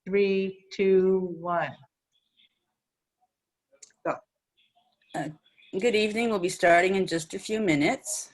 3, 2, 1. Go. Good evening. We'll be starting in just a few minutes.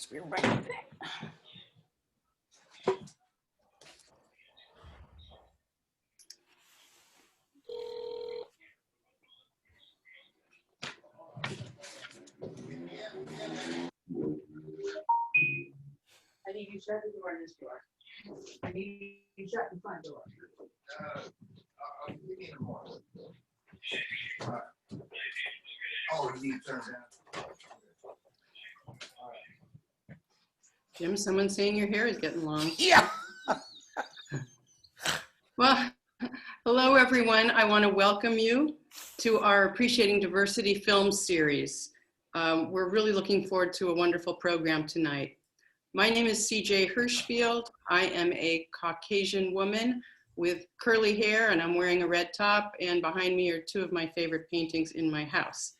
We're right back. I need you shut the door in this door. I need you shut the front door. I'll give you more. Oh, you need to turn down. Jim, someone's saying your hair is getting long. Yeah. Well, hello everyone. I want to welcome you to our Appreciating Diversity film series. We're really looking forward to a wonderful program tonight. My name is CJ Hirschfield. I am a Caucasian woman with curly hair, and I'm wearing a red top, and behind me are two of my favorite paintings in my house.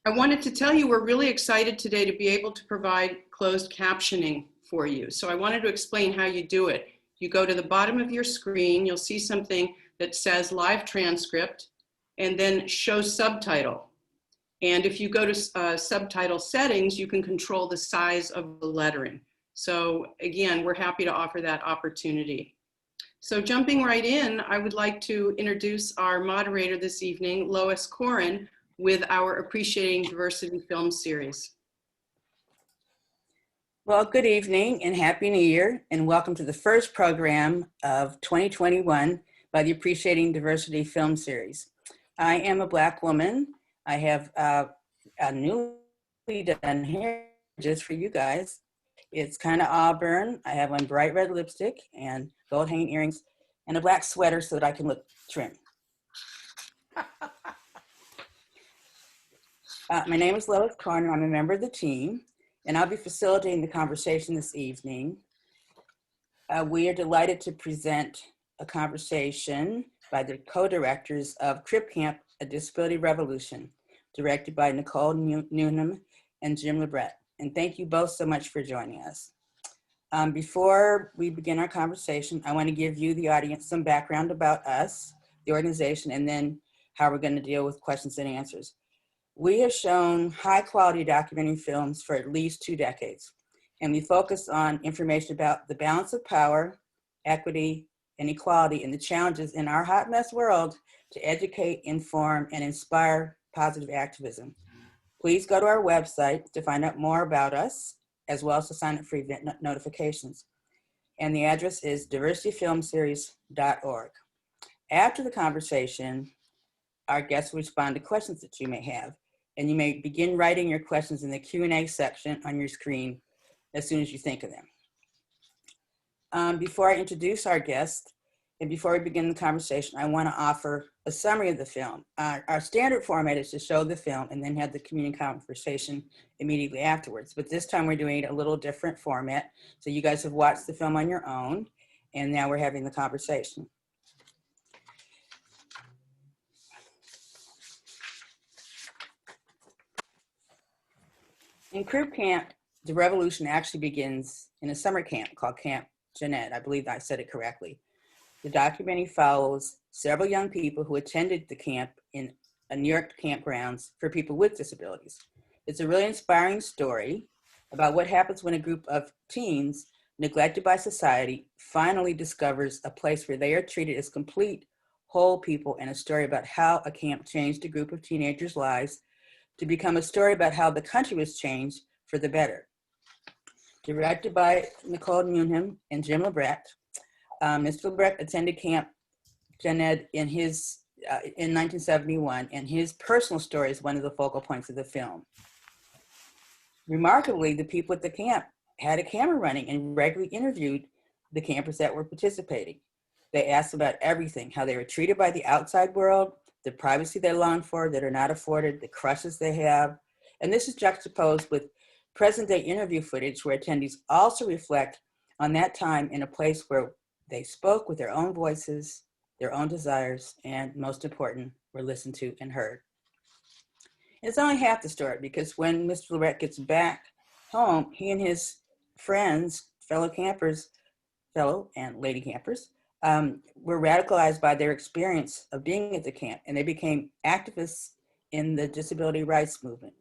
I wanted to tell you we're really excited today to be able to provide closed captioning for you. So I wanted to explain how you do it. You go to the bottom of your screen, you'll see something that says live transcript and then show subtitle. And if you go to subtitle settings, you can control the size of the lettering. So again, we're happy to offer that opportunity. So jumping right in, I would like to introduce our moderator this evening, Lois Corin, with our Appreciating Diversity film series. Well, good evening and Happy New Year, and welcome to the first program of 2021 by the Appreciating Diversity film series. I am a Black woman. I have a newly done hair just for you guys. It's kind of auburn. I have on bright red lipstick and gold hanging earrings and a black sweater so that I can look trim. My name is Lois Corner. I'm a member of the team, and I'll be facilitating the conversation this evening. We are delighted to present a conversation by the co-directors of Crip Camp, A Disability Revolution, directed by Nicole Newnham and Jim LeBrecht. And thank you both so much for joining us. Before we begin our conversation, I want to give you, the audience, some background about us, the organization, and then how we're going to deal with questions and answers. We have shown high quality documentary films for at least 2 decades, and we focus on information about the balance of power, equity, and equality, and the challenges in our hot mess world to educate, inform, and inspire positive activism. Please go to our website to find out more about us, as well as to sign up for event notifications. And the address is diversityfilmseries.org. After the conversation, our guests will respond to questions that you may have, and you may begin writing your questions in the Q&A section on your screen as soon as you think of them. Before I introduce our guest, and before we begin the conversation, I want to offer a summary of the film. Our standard format is to show the film and then have the community conversation immediately afterwards. But this time we're doing a little different format. So you guys have watched the film on your own, and now we're having the conversation. In Crip Camp, the revolution actually begins in a summer camp called Camp Jeanette. I believe I said it correctly. The documentary follows several young people who attended the camp in a New York campgrounds for people with disabilities. It's a really inspiring story about what happens when a group of teens neglected by society finally discovers a place where they are treated as complete, whole people, and a story about how a camp changed a group of teenagers' lives to become a story about how the country was changed for the better. Directed by Nicole Newnham and Jim LeBrecht, Mr. LeBrecht attended Camp Gen Ed in 1971, and his personal story is one of the focal points of the film. Remarkably, the people at the camp had a camera running and regularly interviewed the campers that were participating. They asked about everything, how they were treated by the outside world, the privacy they long for that are not afforded, the crushes they have. And this is juxtaposed with present-day interview footage where attendees also reflect on that time in a place where they spoke with their own voices, their own desires, and most important, were listened to and heard. It's only half the story, because when Mr. LeBrecht gets back home, he and his friends, fellow and lady campers, were radicalized by their experience of being at the camp, and they became activists in the disability rights movement.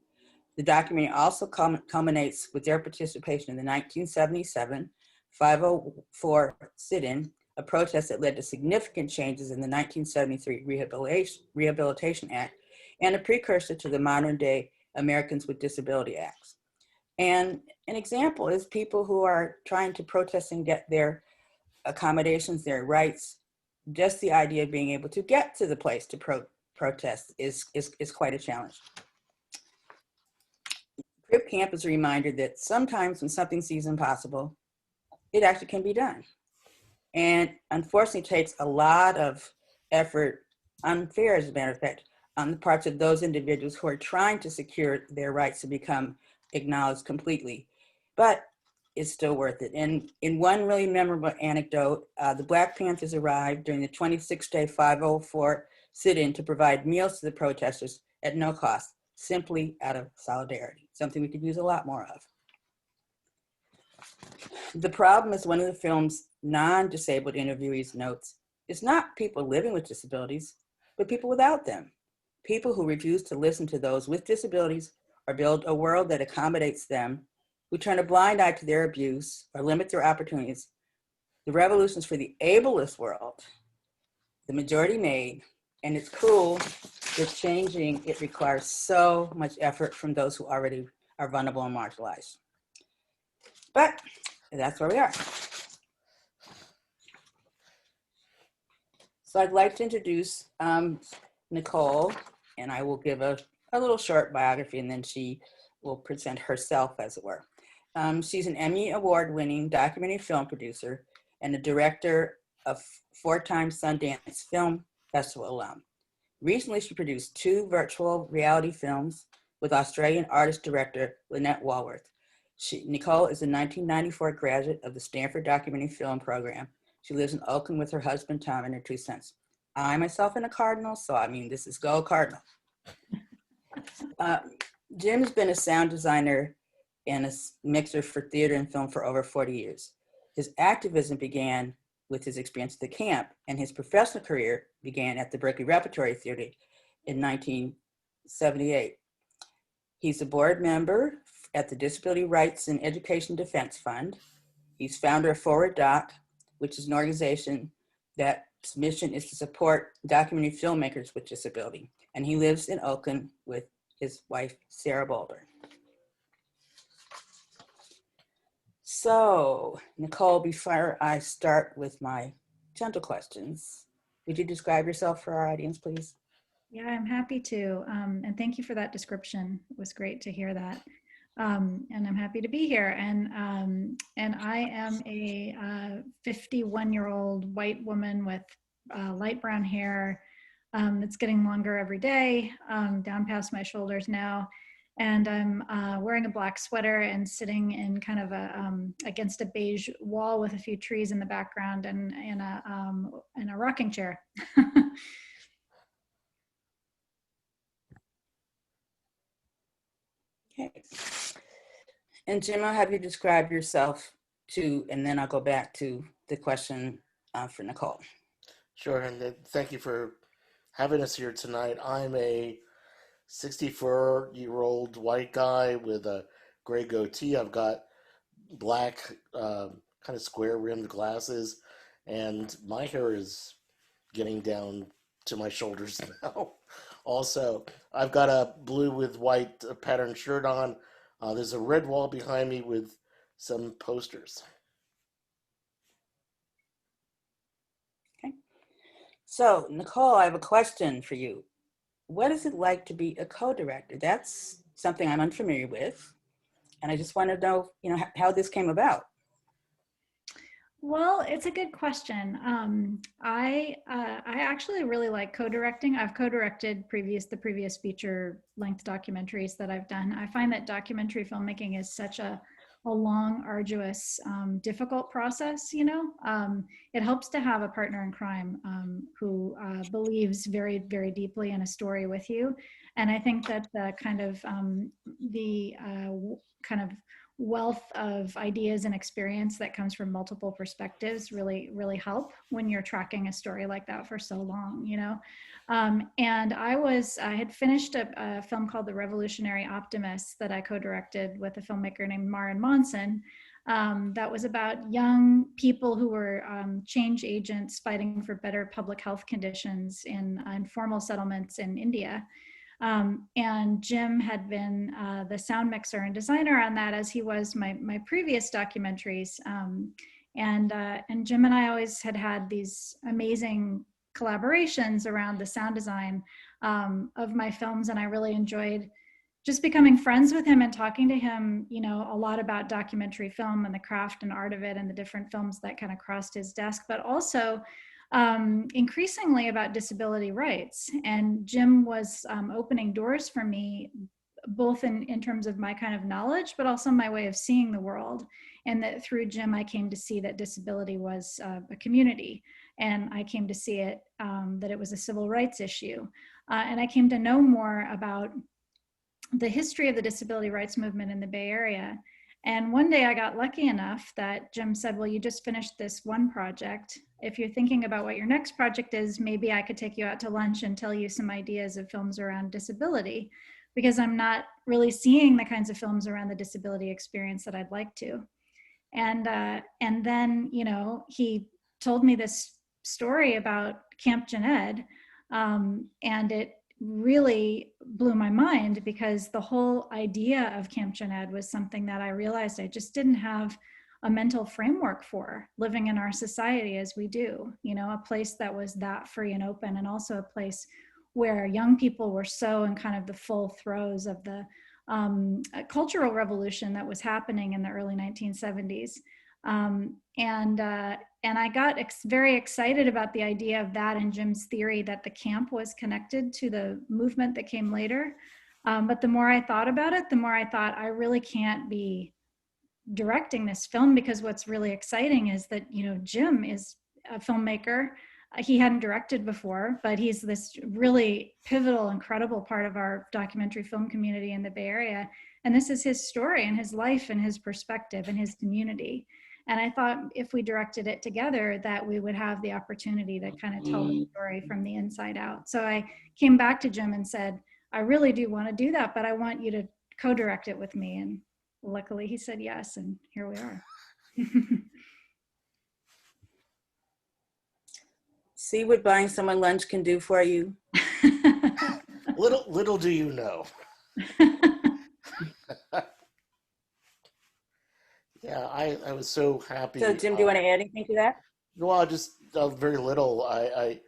The documentary also culminates with their participation in the 1977 504 sit-in, a protest that led to significant changes in the 1973 Rehabilitation Act, and a precursor to the modern-day Americans with Disability Acts. And an example is people who are trying to protest and get their accommodations, their rights. Just the idea of being able to get to the place to protest is quite a challenge. Crip Camp is a reminder that sometimes when something seems impossible, it actually can be done. And unfortunately, it takes a lot of effort, unfair as a matter of fact, on the parts of those individuals who are trying to secure their rights to become acknowledged completely. But it's still worth it. And in one really memorable anecdote, the Black Panthers arrived during the 26-day 504 sit-in to provide meals to the protesters at no cost, simply out of solidarity, something we could use a lot more of. The problem, as one of the film's non-disabled interviewees notes, is not people living with disabilities, but people without them. People who refuse to listen to those with disabilities or build a world that accommodates them, who turn a blind eye to their abuse or limit their opportunities. The revolutions for the ableist world, the majority made, and it's cool that changing it requires so much effort from those who already are vulnerable and marginalized. But that's where we are. So I'd like to introduce Nicole, and I will give a little short biography, and then she will present herself, as it were. She's an Emmy Award-winning documentary film producer and a director of 4-time Sundance Film Festival alum. Recently, she produced 2 virtual reality films with Australian artist-director Lynette Walworth. Nicole is a 1994 graduate of the Stanford Documentary Film Program. She lives in Oakland with her husband, Tom, and her 2 sons. I myself am a Cardinal, so I mean, this is Go Cardinal. Jim's been a sound designer and a mixer for theater and film for over 40 years. His activism began with his experience at the camp, and his professional career began at the Berkeley Repertory Theater in 1978. He's a board member at the Disability Rights and Education Defense Fund. He's founder of Forward Doc, which is an organization that's mission is to support documentary filmmakers with disability. And he lives in Oakland with his wife, Sarah Boulder. So, Nicole, before I start with my gentle questions, would you describe yourself for our audience, please? Yeah, I'm happy to. And thank you for that description. It was great to hear that. And I'm happy to be here. And I am a 51-year-old white woman with light brown hair. It's getting longer every day, down past my shoulders now. And I'm wearing a black sweater and sitting in kind of a against a beige wall with a few trees in the background and in a rocking chair. Okay. And Jim, I'll have you describe yourself too, and then I'll go back to the question for Nicole. Sure, and thank you for having us here tonight. I'm a 64-year-old white guy with a gray goatee. I've got black, kind of square-rimmed glasses, and my hair is getting down to my shoulders now. Also, I've got a blue with white patterned shirt on. There's a red wall behind me with some posters. So, Nicole, I have a question for you. What is it like to be a co-director? That's something I'm unfamiliar with. And I just want to know, how this came about. Well, it's a good question. I actually really like co-directing. I've co-directed the previous feature-length documentaries that I've done. I find that documentary filmmaking is such a long, arduous, difficult process. It helps to have a partner in crime who believes very, very deeply in a story with you. And I think that the kind of wealth of ideas and experience that comes from multiple perspectives really help when you're tracking a story like that for so long, and I had finished a film called The Revolutionary Optimist that I co-directed with a filmmaker named Maren Monson. That was about young people who were change agents fighting for better public health conditions in informal settlements in India. And Jim had been the sound mixer and designer on that, as he was my previous documentaries. And Jim and I always had these amazing collaborations around the sound design of my films, and I really enjoyed just becoming friends with him and talking to him, a lot about documentary film and the craft and art of it and the different films that kind of crossed his desk, but also increasingly about disability rights. And Jim was opening doors for me, both in terms of my kind of knowledge, but also my way of seeing the world. And that through Jim, I came to see that disability was a community. And I came to see it, that it was a civil rights issue. And I came to know more about the history of the disability rights movement in the Bay Area. And one day I got lucky enough that Jim said, well, you just finished this one project. If you're thinking about what your next project is, maybe I could take you out to lunch and tell you some ideas of films around disability, because I'm not really seeing the kinds of films around the disability experience that I'd like to. And then, he told me this story about Camp Jened, and it really blew my mind, because the whole idea of Camp Jened was something that I realized I just didn't have a mental framework for, living in our society as we do, a place that was that free and open, and also a place where young people were so in kind of the full throes of the cultural revolution that was happening in the early 1970s. And I got very excited about the idea of that and Jim's theory that the camp was connected to the movement that came later. But the more I thought about it, the more I thought I really can't be directing this film, because what's really exciting is that, Jim is a filmmaker. He hadn't directed before, but he's this really pivotal, incredible part of our documentary film community in the Bay Area. And this is his story and his life and his perspective and his community. And I thought if we directed it together, that we would have the opportunity to kind of tell the story from the inside out. So I came back to Jim and said, I really do want to do that, but I want you to co-direct it with me. And luckily he said yes, and here we are. See what buying someone lunch can do for you? Little do you know. Yeah, I was so happy. So, Jim, do you want to add anything to that? Well, just very little. I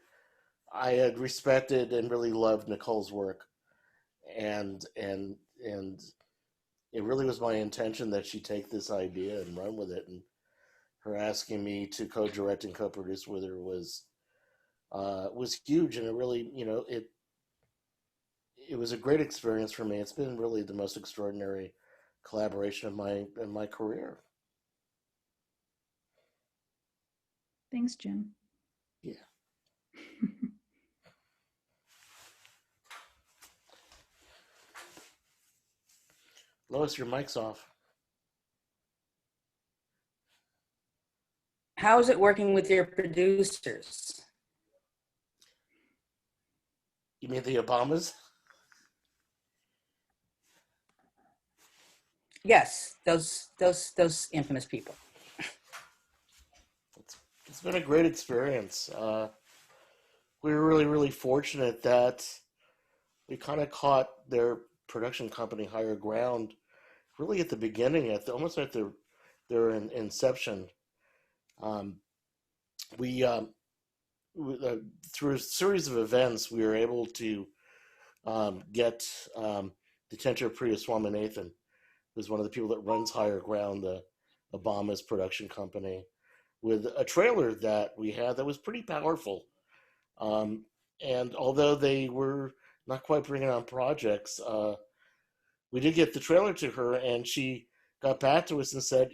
had respected and really loved Nicole's work, and it really was my intention that she take this idea and run with it. And her asking me to co-direct and co-produce with her was huge, and it really, it was a great experience for me. It's been really the most extraordinary collaboration of my career. Thanks, Jim. Yeah. Lois, your mic's off. How is it working with your producers? You mean the Obamas? Yes, those infamous people. It's been a great experience. we were really, really fortunate that we kind of caught their production company Higher Ground really at the beginning, almost at their inception. Um, we, through a series of events, we were able to get Detention Priya Swaminathan, who's one of the people that runs Higher Ground, the Obama's production company, with a trailer that we had that was pretty powerful. And although they were not quite bringing on projects, we did get the trailer to her, and she got back to us and said,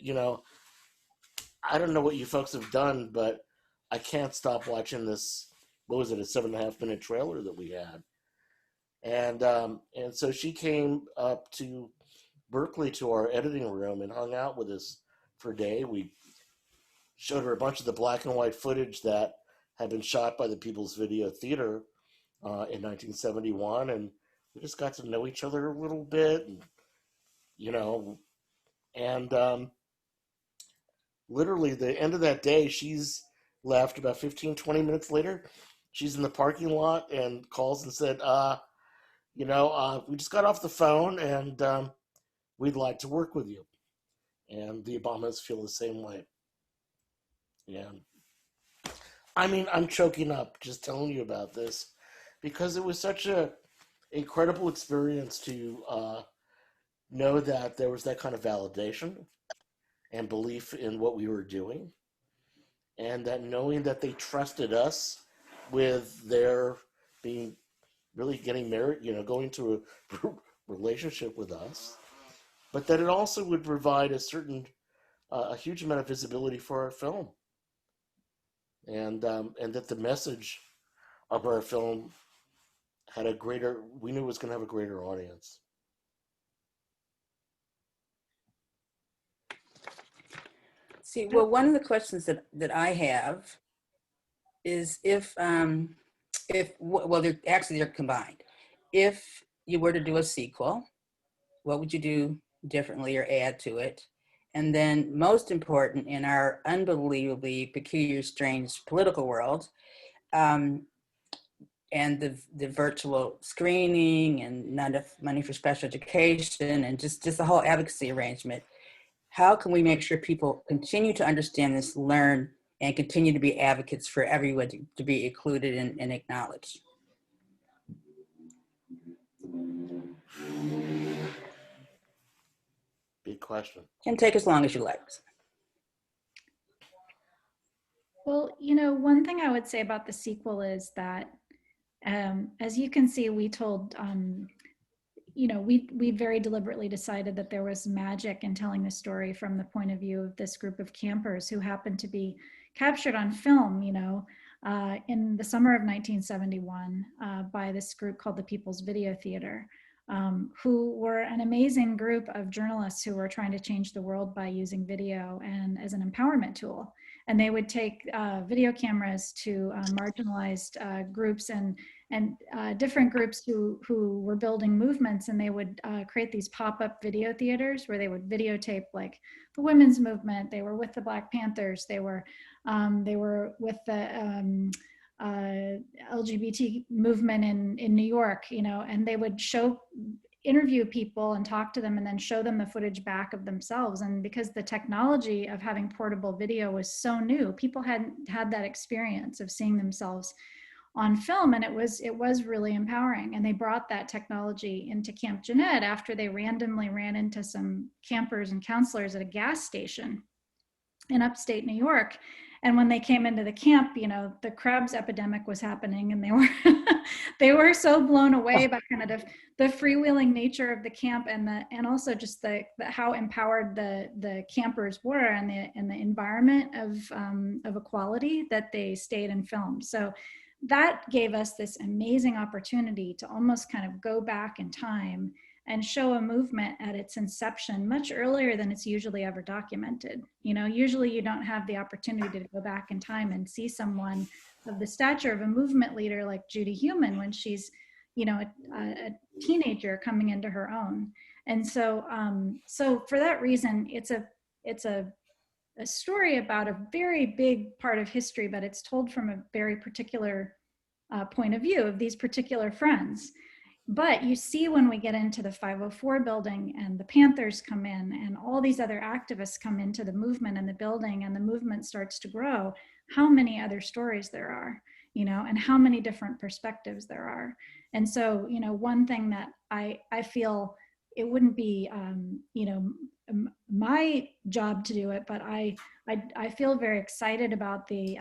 I don't know what you folks have done, but I can't stop watching this. What was it? A 7.5 minute trailer that we had. And so she came up to Berkeley to our editing room and hung out with us for a day. We showed her a bunch of the black and white footage that had been shot by the People's Video Theater in 1971, and we just got to know each other a little bit, and literally the end of that day, she's left. About 15-20 minutes later, she's in the parking lot and calls and said, we just got off the phone, and we'd like to work with you. And the Obamas feel the same way. Yeah. I mean, I'm choking up just telling you about this because it was such a incredible experience to know that there was that kind of validation and belief in what we were doing, and that knowing that they trusted us with their being really getting married, going to a relationship with us, but that it also would provide a huge amount of visibility for our film, and that the message of our film we knew it was going to have a greater audience. See, well, one of the questions that I have is they're combined. If you were to do a sequel, what would you do differently or add to it? And then most important in our unbelievably peculiar, strange political world, and the virtual screening and not enough money for special education and just the whole advocacy arrangement, how can we make sure people continue to understand this, learn, and continue to be advocates for everyone to be included and acknowledged? Big question. And take as long as you like. Well, one thing I would say about the sequel is that, as you can see, we told, we very deliberately decided that there was magic in telling the story from the point of view of this group of campers who happened to be captured on film, in the summer of 1971 by this group called the People's Video Theater, who were an amazing group of journalists who were trying to change the world by using video and as an empowerment tool. And they would take video cameras to marginalized groups and different groups who were building movements, and they would create these pop-up video theaters where they would videotape like the women's movement. They were with the Black Panthers. They were with the LGBT movement in New York, and they would interview people and talk to them and then show them the footage back of themselves. And because the technology of having portable video was so new, people hadn't had that experience of seeing themselves on film, and it was really empowering. And they brought that technology into Camp Jeanette after they randomly ran into some campers and counselors at a gas station in upstate New York. And when they came into the camp, the Krebs epidemic was happening, and they were so blown away by kind of the freewheeling nature of the camp and also just how empowered the campers were and the environment of equality that they stayed and filmed. So that gave us this amazing opportunity to almost kind of go back in time and show a movement at its inception much earlier than it's usually ever documented. Usually you don't have the opportunity to go back in time and see someone of the stature of a movement leader like Judy Heumann when she's, a teenager coming into her own. And so for that reason, it's a story about a very big part of history, but it's told from a very particular point of view of these particular friends. But you see when we get into the 504 building and the Panthers come in and all these other activists come into the movement and the building, and the movement starts to grow, how many other stories there are, you know, and how many different perspectives there are. And so, you know, one thing that I feel it wouldn't be, you know, my job to do it, but I feel very excited about the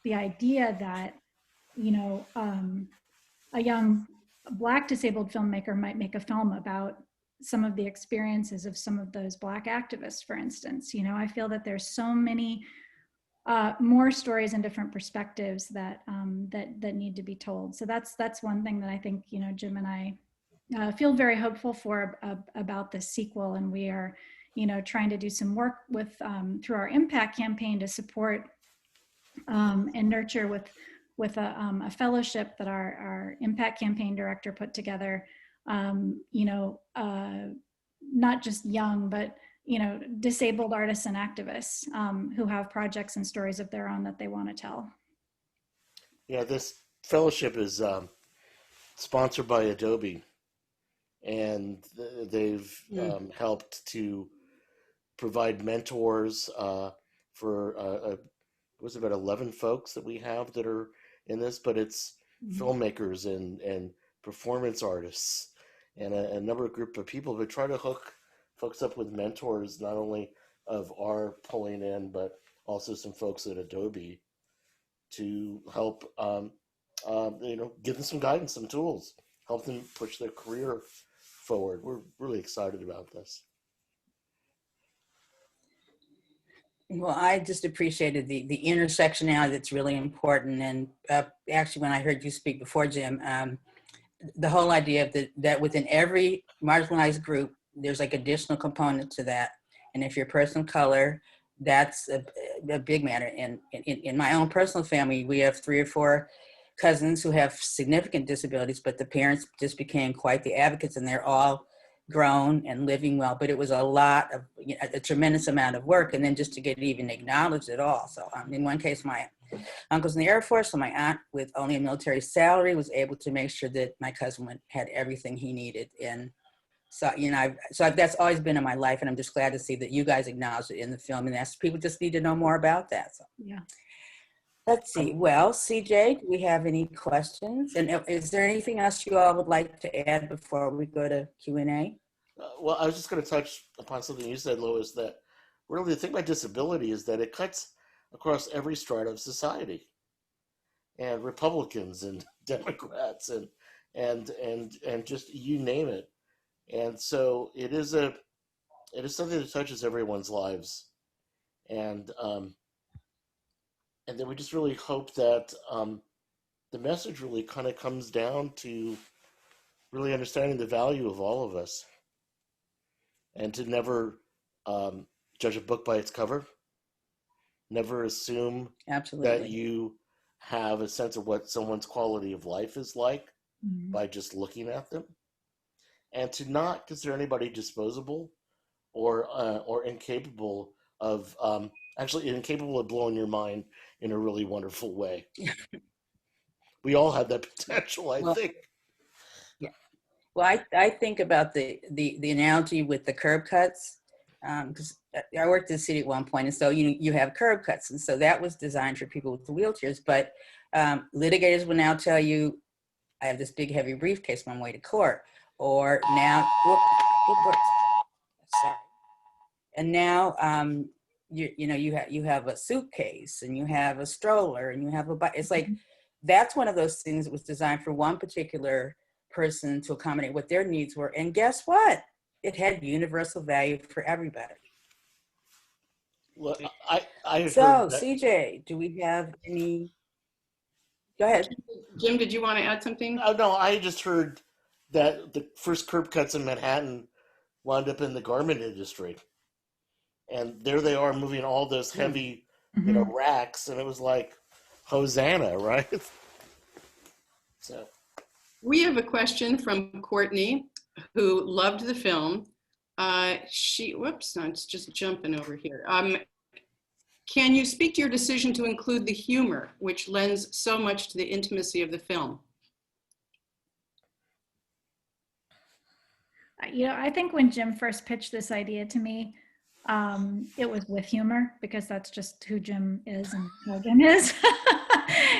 idea that, you know, a young Black disabled filmmaker might make a film about some of the experiences of some of those Black activists, for instance. You know, I feel that there's so many more stories and different perspectives that that need to be told. So that's one thing that I think, you know, Jim and I feel very hopeful for about this sequel, and we are, you know, trying to do some work with through our impact campaign to support and nurture with a fellowship that our impact campaign director put together, you know, not just young, but, you know, disabled artists and activists who have projects and stories of their own that they want to tell. Yeah, this fellowship is sponsored by Adobe, and they've helped to provide mentors for it was about 11 folks that we have that are in this, but it's filmmakers and performance artists and a number of group of people who try to hook folks up with mentors, not only of our pulling in, but also some folks at Adobe to help, you know, give them some guidance, some tools, help them push their career forward. We're really excited about this. Well, I just appreciated the intersectionality that's really important. And actually, when I heard you speak before, Jim, the whole idea of that within every marginalized group, there's like additional component to that. And if you're a person of color, that's a big matter. And in my own personal family, we have 3 or 4 cousins who have significant disabilities, but the parents just became quite the advocates, and they're all grown and living well. But it was a lot of, you know, a tremendous amount of work, and then just to get it even acknowledged at all. So in one case, my uncle's in the Air Force, so my aunt, with only a military salary, was able to make sure that my cousin had everything he needed. And so, you know, that's always been in my life, and I'm just glad to see that you guys acknowledge it in the film, and that's, people just need to know more about that. So Yeah. let's see. Well, CJ, do we have any questions? And is there anything else you all would like to add before we go to Q&A? Well, I was just going to touch upon something you said, Lois, that really the thing about disability is that it cuts across every strata of society, and Republicans and Democrats and just you name it. And so it is something that touches everyone's lives. And then we just really hope that the message really kind of comes down to really understanding the value of all of us, and to never judge a book by its cover, never assume Absolutely. that you have a sense of what someone's quality of life is like by just looking at them, and to not consider anybody disposable or incapable of actually incapable of blowing your mind in a really wonderful way. We all have that potential, I think. Yeah. Well, I think about the analogy with the curb cuts, because I worked in the city at one point, and so you have curb cuts, and so that was designed for people with the wheelchairs. But litigators will now tell you, I have this big heavy briefcase on my way to court, or now, sorry, and now you have a suitcase, and you have a stroller, and you have a bike. It's like that's one of those things that was designed for one particular person to accommodate what their needs were, and guess what? It had universal value for everybody. Well, I So, CJ, do we have any? Go ahead. Jim, did you want to add something? Oh, no, I just heard that the first curb cuts in Manhattan wound up in the garment industry. And there they are moving all those heavy, racks. And it was like, Hosanna, right? So We have a question from Courtney, who loved the film. Whoops, no, it's just jumping over here. Can you speak to your decision to include the humor, which lends so much to the intimacy of the film? You know, I think when Jim first pitched this idea to me, it was with humor, because that's just who Jim is and how Jim is.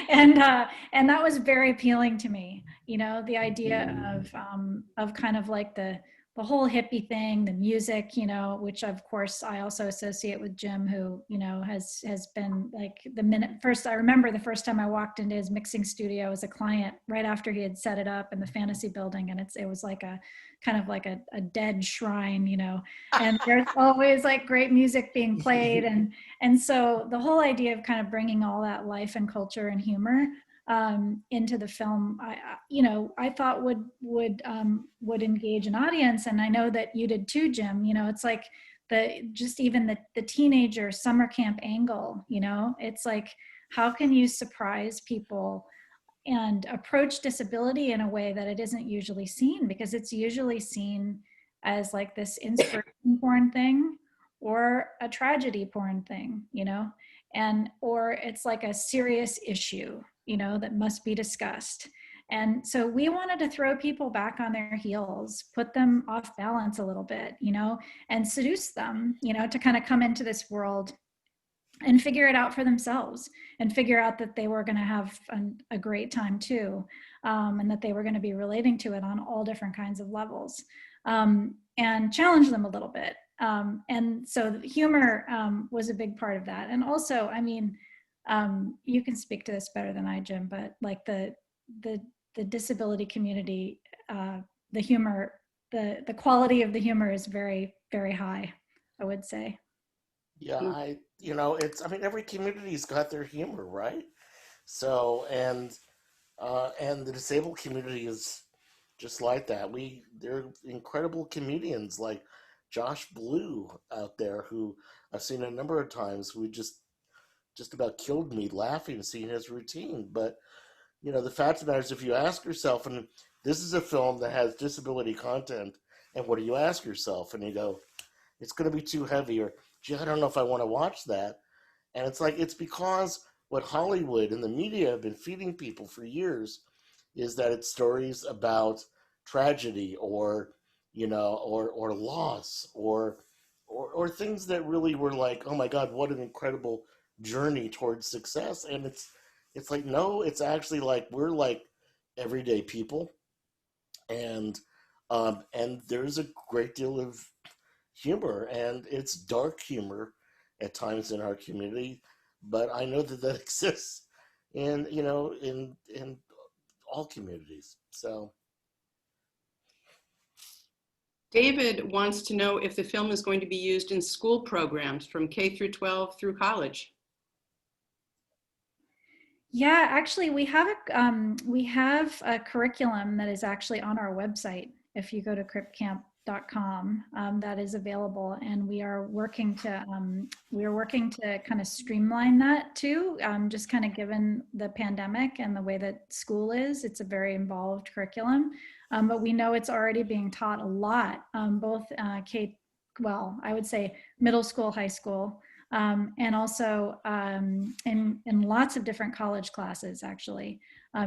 And that was very appealing to me. You know, the idea of kind of like the whole hippie thing, the music, you know, which of course I also associate with Jim, who, you know, has been like I remember the first time I walked into his mixing studio as a client right after he had set it up in the Fantasy Building, and it was like a kind of like a dead shrine, you know, and there's always like great music being played, and so the whole idea of kind of bringing all that life and culture and humor into the film, I thought would engage an audience, and I know that you did too, Jim. You know, it's like even the teenager summer camp angle. You know, it's like, how can you surprise people and approach disability in a way that it isn't usually seen, because it's usually seen as like this inspiration porn thing or a tragedy porn thing, you know, or it's like a serious issue, you know, that must be discussed. And so we wanted to throw people back on their heels, put them off balance a little bit, you know, and seduce them, you know, to kind of come into this world and figure it out for themselves, and figure out that they were going to have a great time too, and that they were going to be relating to it on all different kinds of levels, and challenge them a little bit. And so the humor was a big part of that. And also, I mean, you can speak to this better than I, Jim, but like the disability community, the humor, the quality of the humor is very, very high, I would say. Yeah, I mean, every community's got their humor, right? So, and the disabled community is just like that. They're incredible comedians like Josh Blue out there, who I've seen a number of times, who just about killed me laughing seeing his routine. But, you know, the fact of the matter is, if you ask yourself, and this is a film that has disability content, and what do you ask yourself? And you go, it's going to be too heavy, or, gee, I don't know if I want to watch that. And it's like, it's because what Hollywood and the media have been feeding people for years is that it's stories about tragedy, or, you know, or loss, or things that really were like, oh my God, what an incredible journey towards success. And it's like, no, it's actually like, we're like everyday people. And there's a great deal of humor, and it's dark humor at times in our community, but I know that exists in, you know, in all communities. So David wants to know if the film is going to be used in school programs from K through 12 through college. Yeah, actually, we have a curriculum that is actually on our website. If you go to cripcamp.com, that is available, and we are working to kind of streamline that too. Just kind of given the pandemic and the way that school is, it's a very involved curriculum, but we know it's already being taught a lot, both I would say middle school, high school. And also in lots of different college classes, actually.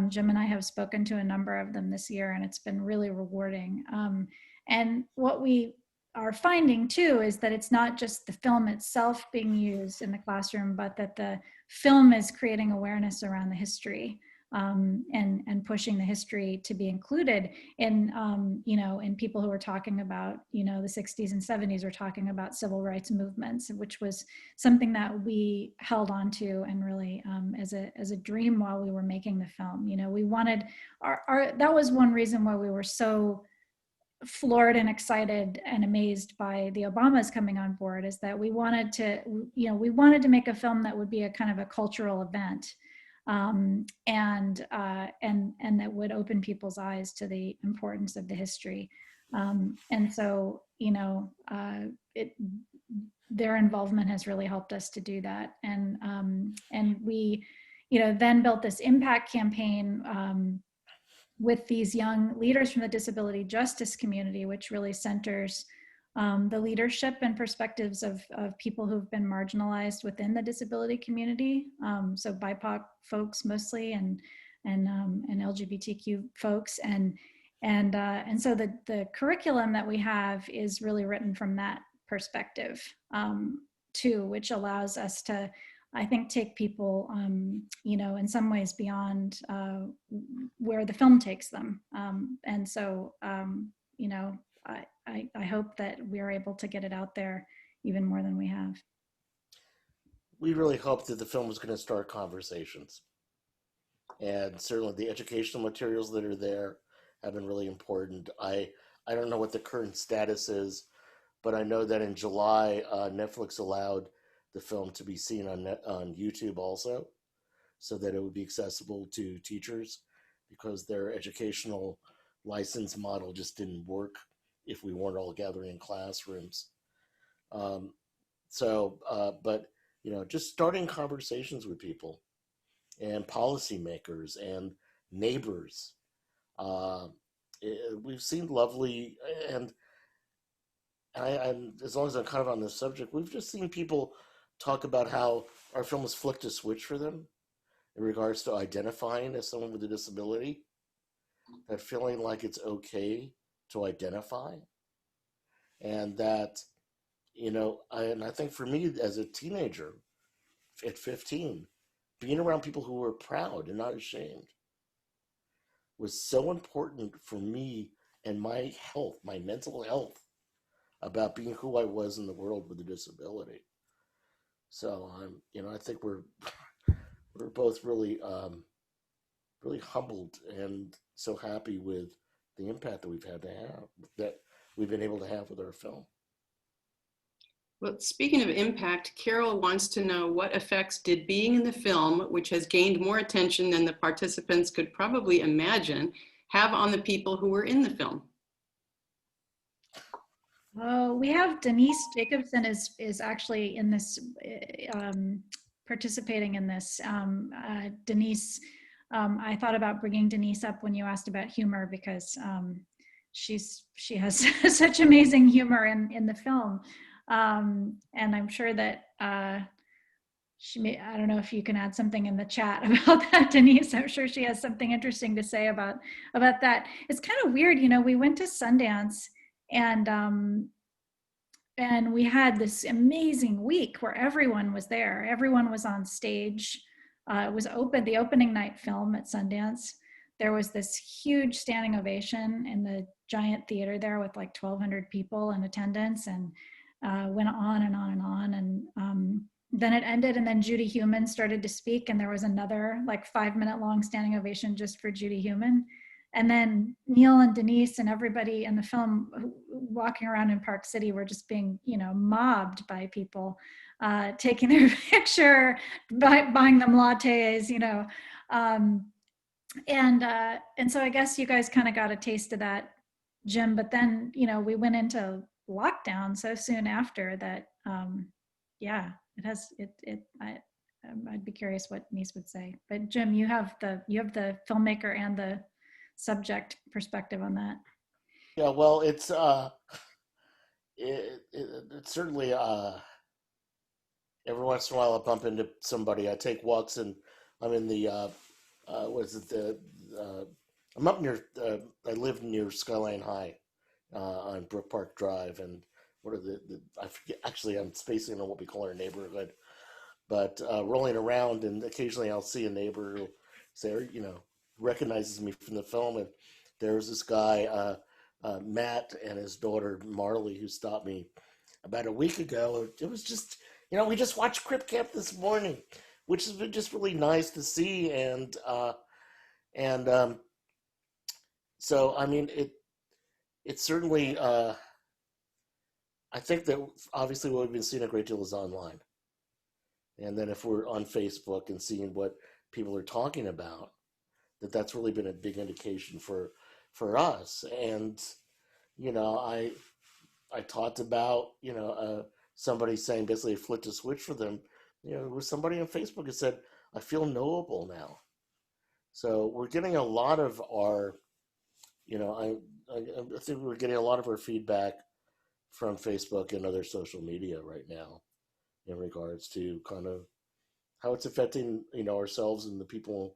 Jim and I have spoken to a number of them this year, and it's been really rewarding. And what we are finding too is that it's not just the film itself being used in the classroom, but that the film is creating awareness around the history, and pushing the history to be included in, you know, in people who are talking about, you know, the 60s and 70s, are talking about civil rights movements, which was something that we held on to and really as a dream while we were making the film. You know, we wanted that was one reason why we were so floored and excited and amazed by the Obamas coming on board, is that we wanted to make a film that would be a kind of a cultural event, and that would open people's eyes to the importance of the history. And so, you know, their involvement has really helped us to do that. And we, you know, then built this impact campaign with these young leaders from the disability justice community, which really centers the leadership and perspectives of people who've been marginalized within the disability community. So BIPOC folks mostly, and LGBTQ folks, and so the curriculum that we have is really written from that perspective too, which allows us to, I think, take people, in some ways beyond where the film takes them. And so, I hope that we're able to get it out there even more than we have. We really hoped that the film was going to start conversations. And certainly the educational materials that are there have been really important. I don't know what the current status is, but I know that in July, Netflix allowed the film to be seen on YouTube also, so that it would be accessible to teachers, because their educational license model just didn't work if we weren't all gathering in classrooms. But just starting conversations with people and policymakers and neighbors. We've seen lovely, and I'm, as long as I'm kind of on this subject, we've just seen people talk about how our film has flicked a switch for them in regards to identifying as someone with a disability, that feeling like it's okay to identify. And that, I think for me as a teenager at 15, being around people who were proud and not ashamed was so important for me and my health, my mental health, about being who I was in the world with a disability. So I think we're both really, really humbled and so happy with the impact that we've been able to have with our film. Well, speaking of impact, Carol wants to know what effects did being in the film, which has gained more attention than the participants could probably imagine, have on the people who were in the film? Oh, we have Denise Jacobson is actually in this, participating in this. Denise, I thought about bringing Denise up when you asked about humor, because she has such amazing humor in the film. And I'm sure that she may, I don't know if you can add something in the chat about that, Denise. I'm sure she has something interesting to say about that. It's kind of weird, we went to Sundance, and we had this amazing week where everyone was there. Everyone was on stage. It was the opening night film at Sundance. There was this huge standing ovation in the giant theater there with like 1,200 people in attendance, and went on and on and on. And then it ended, and then Judy Heumann started to speak, and there was another like 5-minute long standing ovation just for Judy Heumann. And then Neil and Denise and everybody in the film walking around in Park City were just being, mobbed by people, taking their picture, buying them lattes, and so I guess you guys kind of got a taste of that, Jim. But then, we went into lockdown so soon after that. I'd be curious what Denise would say. But Jim, you have the filmmaker and the subject perspective on that. Yeah, well, it's certainly every once in a while I bump into somebody. I take walks, and I'm in the I'm up near I live near Skyline High on Brook Park Drive, and what are I forget, actually I'm spacing on what we call our neighborhood, but rolling around, and occasionally I'll see a neighbor who say, recognizes me from the film. And there was this guy, Matt, and his daughter Marley, who stopped me about a week ago. It was just, we just watched Crip Camp this morning, which has been just really nice to see. And so, I mean, it certainly, I think that obviously what we've been seeing a great deal is online. And then if we're on Facebook and seeing what people are talking about, that's really been a big indication for us. And I talked about somebody saying basically it flipped a switch for them. There was somebody on Facebook who said, I feel knowable now. So we're getting a lot of our I think we're getting a lot of our feedback from Facebook and other social media right now in regards to kind of how it's affecting, ourselves and the people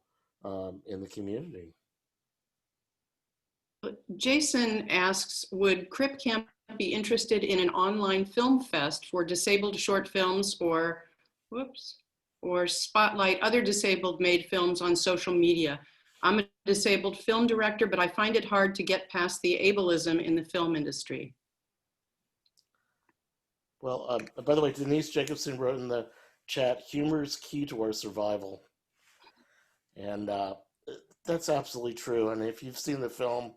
in the community. Jason asks, would Crip Camp be interested in an online film fest for disabled short films or spotlight other disabled made films on social media? I'm a disabled film director, but I find it hard to get past the ableism in the film industry. Well, by the way, Denise Jacobson wrote in the chat, humor is key to our survival. And that's absolutely true. And if you've seen the film,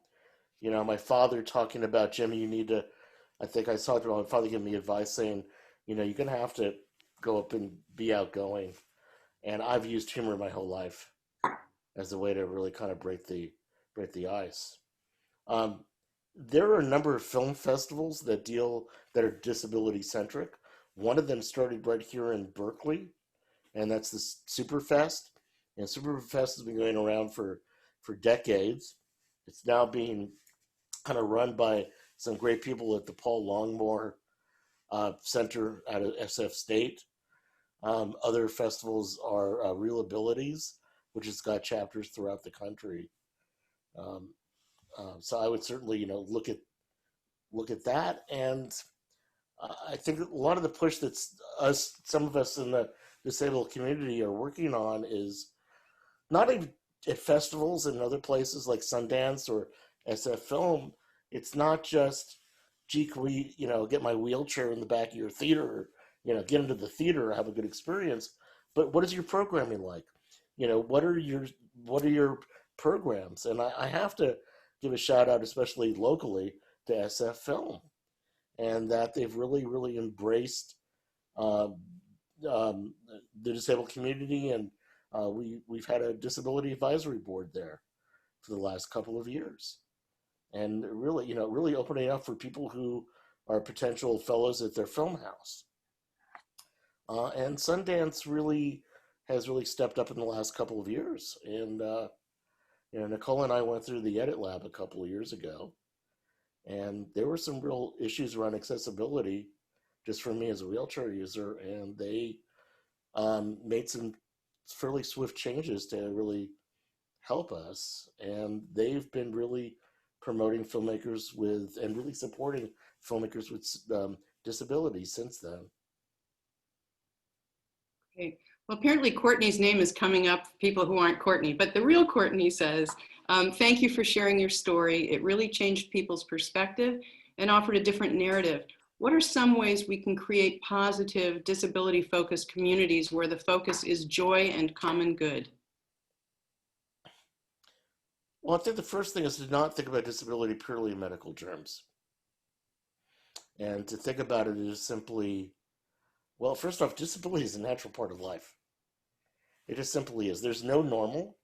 my father talking about, Jimmy, you need to, I think I talked about my father giving me advice saying, you're going to have to go up and be outgoing. And I've used humor my whole life as a way to really kind of break the ice. There are a number of film festivals that are disability centric. One of them started right here in Berkeley, and that's the Superfest. And Superfest has been going around for decades. It's now being kind of run by some great people at the Paul Longmore Center out of SF State. Other festivals are Real Abilities, which has got chapters throughout the country. So I would certainly, look at that. And I think a lot of the push that some of us in the disabled community are working on is not even at festivals and other places like Sundance or SF Film. It's not just, gee, can we, get my wheelchair in the back of your theater, or, get into the theater or have a good experience. But what is your programming like? What are your programs? And I have to give a shout out, especially locally, to SF Film, and that they've really, really embraced the disabled community, and we've had a disability advisory board there for the last couple of years, and really, really opening up for people who are potential fellows at their film house. And Sundance has really stepped up in the last couple of years, and Nicole and I went through the Edit Lab a couple of years ago, and there were some real issues around accessibility just for me as a wheelchair user, and they made some fairly swift changes to really help us, and they've been really promoting filmmakers and really supporting filmmakers with disabilities since then. Okay. Well, apparently Courtney's name is coming up for people who aren't Courtney, but the real Courtney says, thank you for sharing your story. It really changed people's perspective and offered a different narrative. What are some ways we can create positive disability-focused communities where the focus is joy and common good? Well, I think the first thing is to not think about disability purely in medical terms. And to think about it as simply, well, first off, disability is a natural part of life. It just simply is. There's no normal.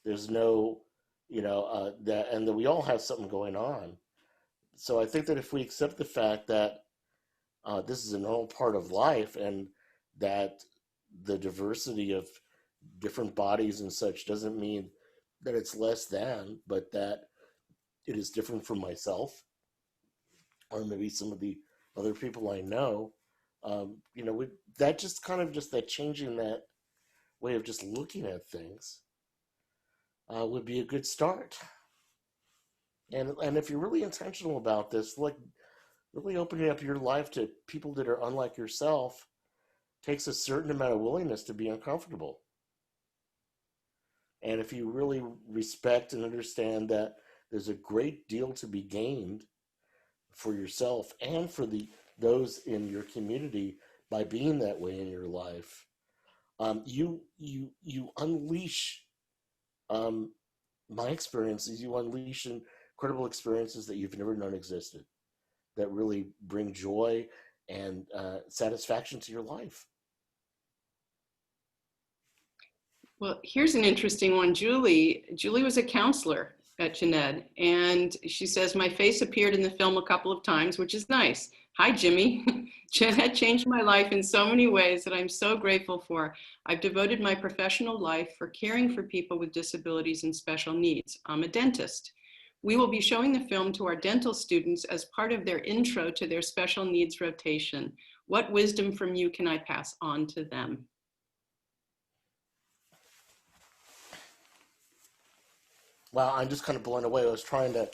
There's no, and that we all have something going on. So I think that if we accept the fact that this is a normal part of life, and that the diversity of different bodies and such doesn't mean that it's less than, but that it is different from myself, or maybe some of the other people I know, that just kind of that changing that way of just looking at things would be a good start. And if you're really intentional about this, like really opening up your life to people that are unlike yourself takes a certain amount of willingness to be uncomfortable. And if you really respect and understand that there's a great deal to be gained for yourself and for those in your community by being that way in your life, you unleash my experiences. You unleash incredible experiences that you've never known existed, that really bring joy and satisfaction to your life. Well, here's an interesting one. Julie was a counselor at Jeanette, and she says, my face appeared in the film a couple of times, which is nice. Hi, Jimmy. Jeanette changed my life in so many ways that I'm so grateful for. I've devoted my professional life for caring for people with disabilities and special needs. I'm a dentist. We will be showing the film to our dental students as part of their intro to their special needs rotation. What wisdom from you can I pass on to them? Wow, I'm just kind of blown away. I was trying to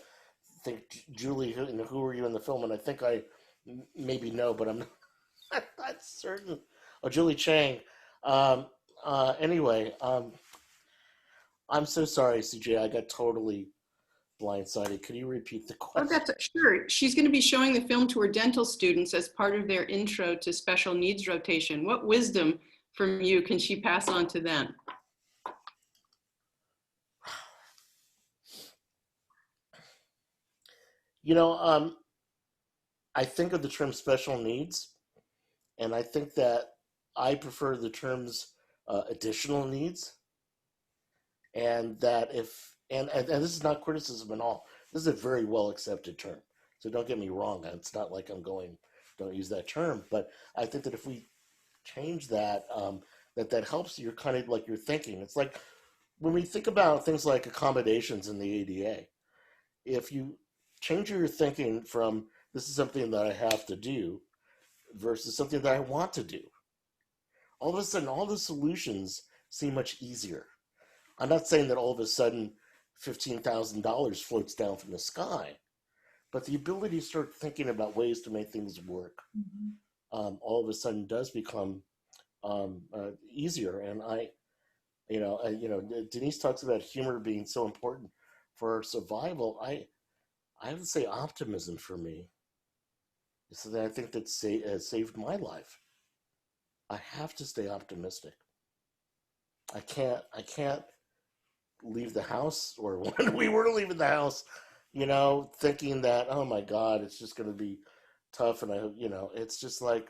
think, Julie, who were you in the film? And I think I maybe know, but I'm not, I'm not certain. Oh, Julie Chang. Anyway, I'm so sorry, CJ. I got totally blindsided. Could you repeat the Oh, question? sure. She's going to be showing the film to her dental students as part of their intro to special needs rotation. What wisdom from you can she pass on to them? You know, I think of the term special needs, and I think that I prefer the terms additional needs, and that and this is not criticism at all. This is a very well accepted term. So don't get me wrong. It's not like I'm going, don't use that term. But I think that if we change that, that helps your kind of like your thinking. It's like when we think about things like accommodations in the ADA, if you change your thinking from this is something that I have to do versus something that I want to do, all of a sudden all the solutions seem much easier. I'm not saying that all of a sudden $15,000 floats down from the sky, but the ability to start thinking about ways to make things work all of a sudden does become easier. And Denise talks about humor being so important for our survival. I would say optimism for me is something I think that saved my life. I have to stay optimistic. I can't leave the house, or when we were leaving the house, thinking that, oh my God, it's just going to be tough. And it's just like,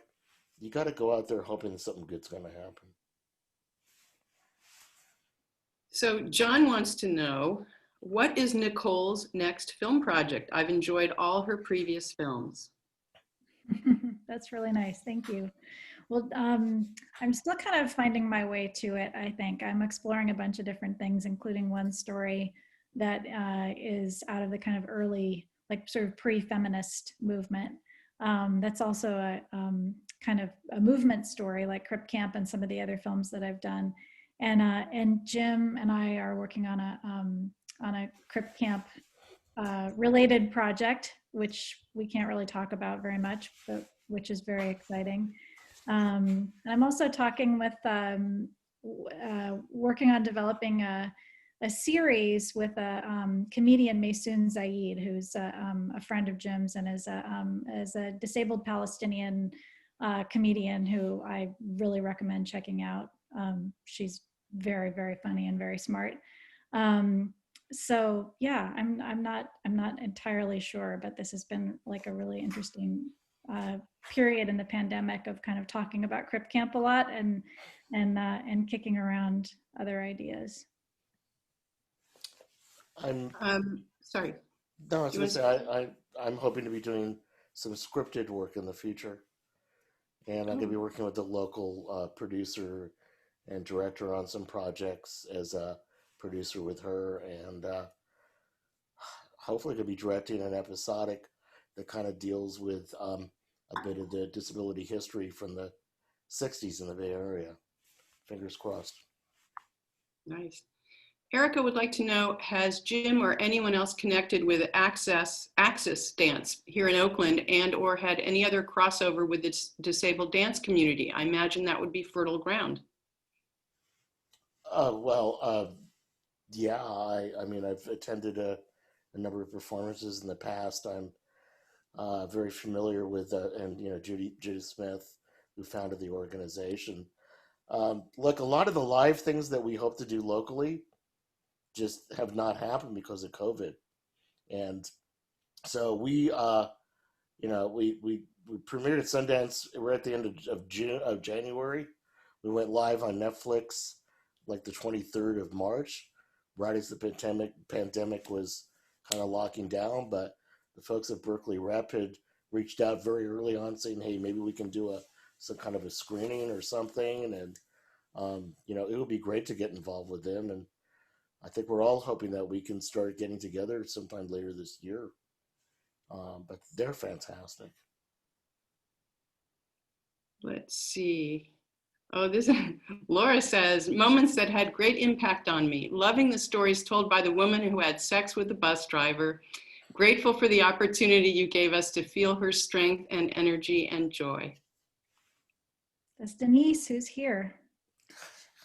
you got to go out there hoping that something good's going to happen. So John wants to know, what is Nicole's next film project? I've enjoyed all her previous films. That's really nice. Thank you. Well, I'm still kind of finding my way to it, I think. I'm exploring a bunch of different things, including one story that is out of the kind of early, like sort of pre-feminist movement. That's also a kind of a movement story like Crip Camp and some of the other films that I've done. And Jim and I are working on a Crip Camp related project, which we can't really talk about very much, but which is very exciting. And I'm also talking with, working on developing a series with a comedian, Maysoon Zaid, who's a friend of Jim's and is a disabled Palestinian comedian who I really recommend checking out. She's very, very funny and very smart. So yeah, I'm not entirely sure, but this has been like a really interesting period in the pandemic of kind of talking about Crip Camp a lot and kicking around other ideas. Sorry. No, I was going to say, I'm hoping to be doing some scripted work in the future. And I'm going to be working with the local producer and director on some projects as a producer with her. And hopefully going to be directing an episodic that kind of deals with a bit of the disability history from the 60s in the Bay Area. Fingers crossed. Nice. Erica would like to know, has Jim or anyone else connected with Access Dance here in Oakland and or had any other crossover with the disabled dance community? I imagine that would be fertile ground. Yeah, I mean, I've attended a number of performances in the past. I'm very familiar with, Judy Smith, who founded the organization. Look, a lot of the live things that we hope to do locally just have not happened because of COVID. And so we premiered at Sundance right at the end of January. We went live on Netflix like the 23rd of March, right as the pandemic was kind of locking down. But the folks at Berkeley Rep had reached out very early on saying, hey, maybe we can do some kind of a screening or something. And, it would be great to get involved with them. And I think we're all hoping that we can start getting together sometime later this year. But they're fantastic. Let's see. Oh, this Laura says, moments that had great impact on me. Loving the stories told by the woman who had sex with the bus driver. Grateful for the opportunity you gave us to feel her strength and energy and joy. That's Denise, who's here.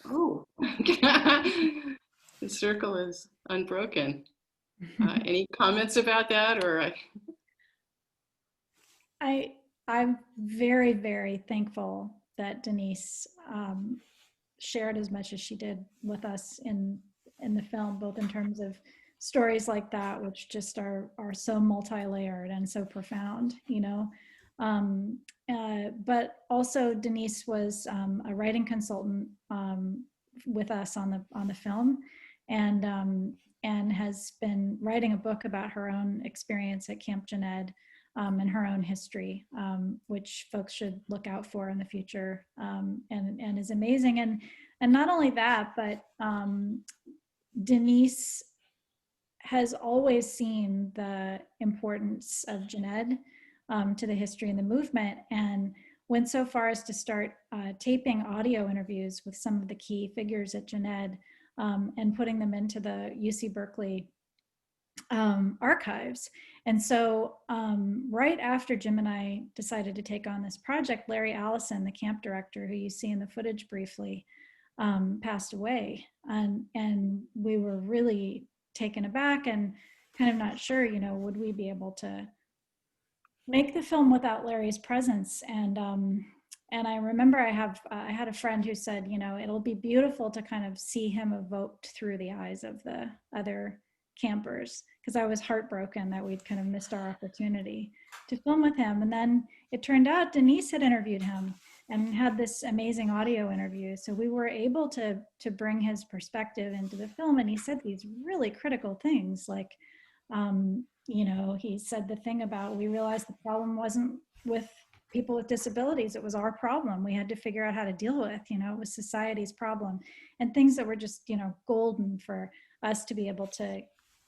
Oh, the circle is unbroken. Any comments about that, or? I'm very, very thankful that Denise shared as much as she did with us in the film, both in terms of stories like that, which just are so multi-layered and so profound, you know. But also Denise was a writing consultant with us on the film, and has been writing a book about her own experience at Camp Jened. And her own history, which folks should look out for in the future, and is amazing. And not only that, but Denise has always seen the importance of Jened to the history and the movement, and went so far as to start taping audio interviews with some of the key figures at Jened, and putting them into the UC Berkeley archives. And so right after Jim and I decided to take on this project, Larry Allison, the camp director, who you see in the footage briefly, passed away. And we were really taken aback and kind of not sure, you know, would we be able to make the film without Larry's presence? And I remember I had a friend who said, you know, it'll be beautiful to kind of see him evoked through the eyes of the other campers, because I was heartbroken that we'd kind of missed our opportunity to film with him. And then it turned out Denise had interviewed him and had this amazing audio interview. So we were able to bring his perspective into the film. And he said these really critical things, like, you know, he said the thing about, we realized the problem wasn't with people with disabilities, it was our problem. We had to figure out how to deal with, you know, it was society's problem, and things that were just, you know, golden for us to be able to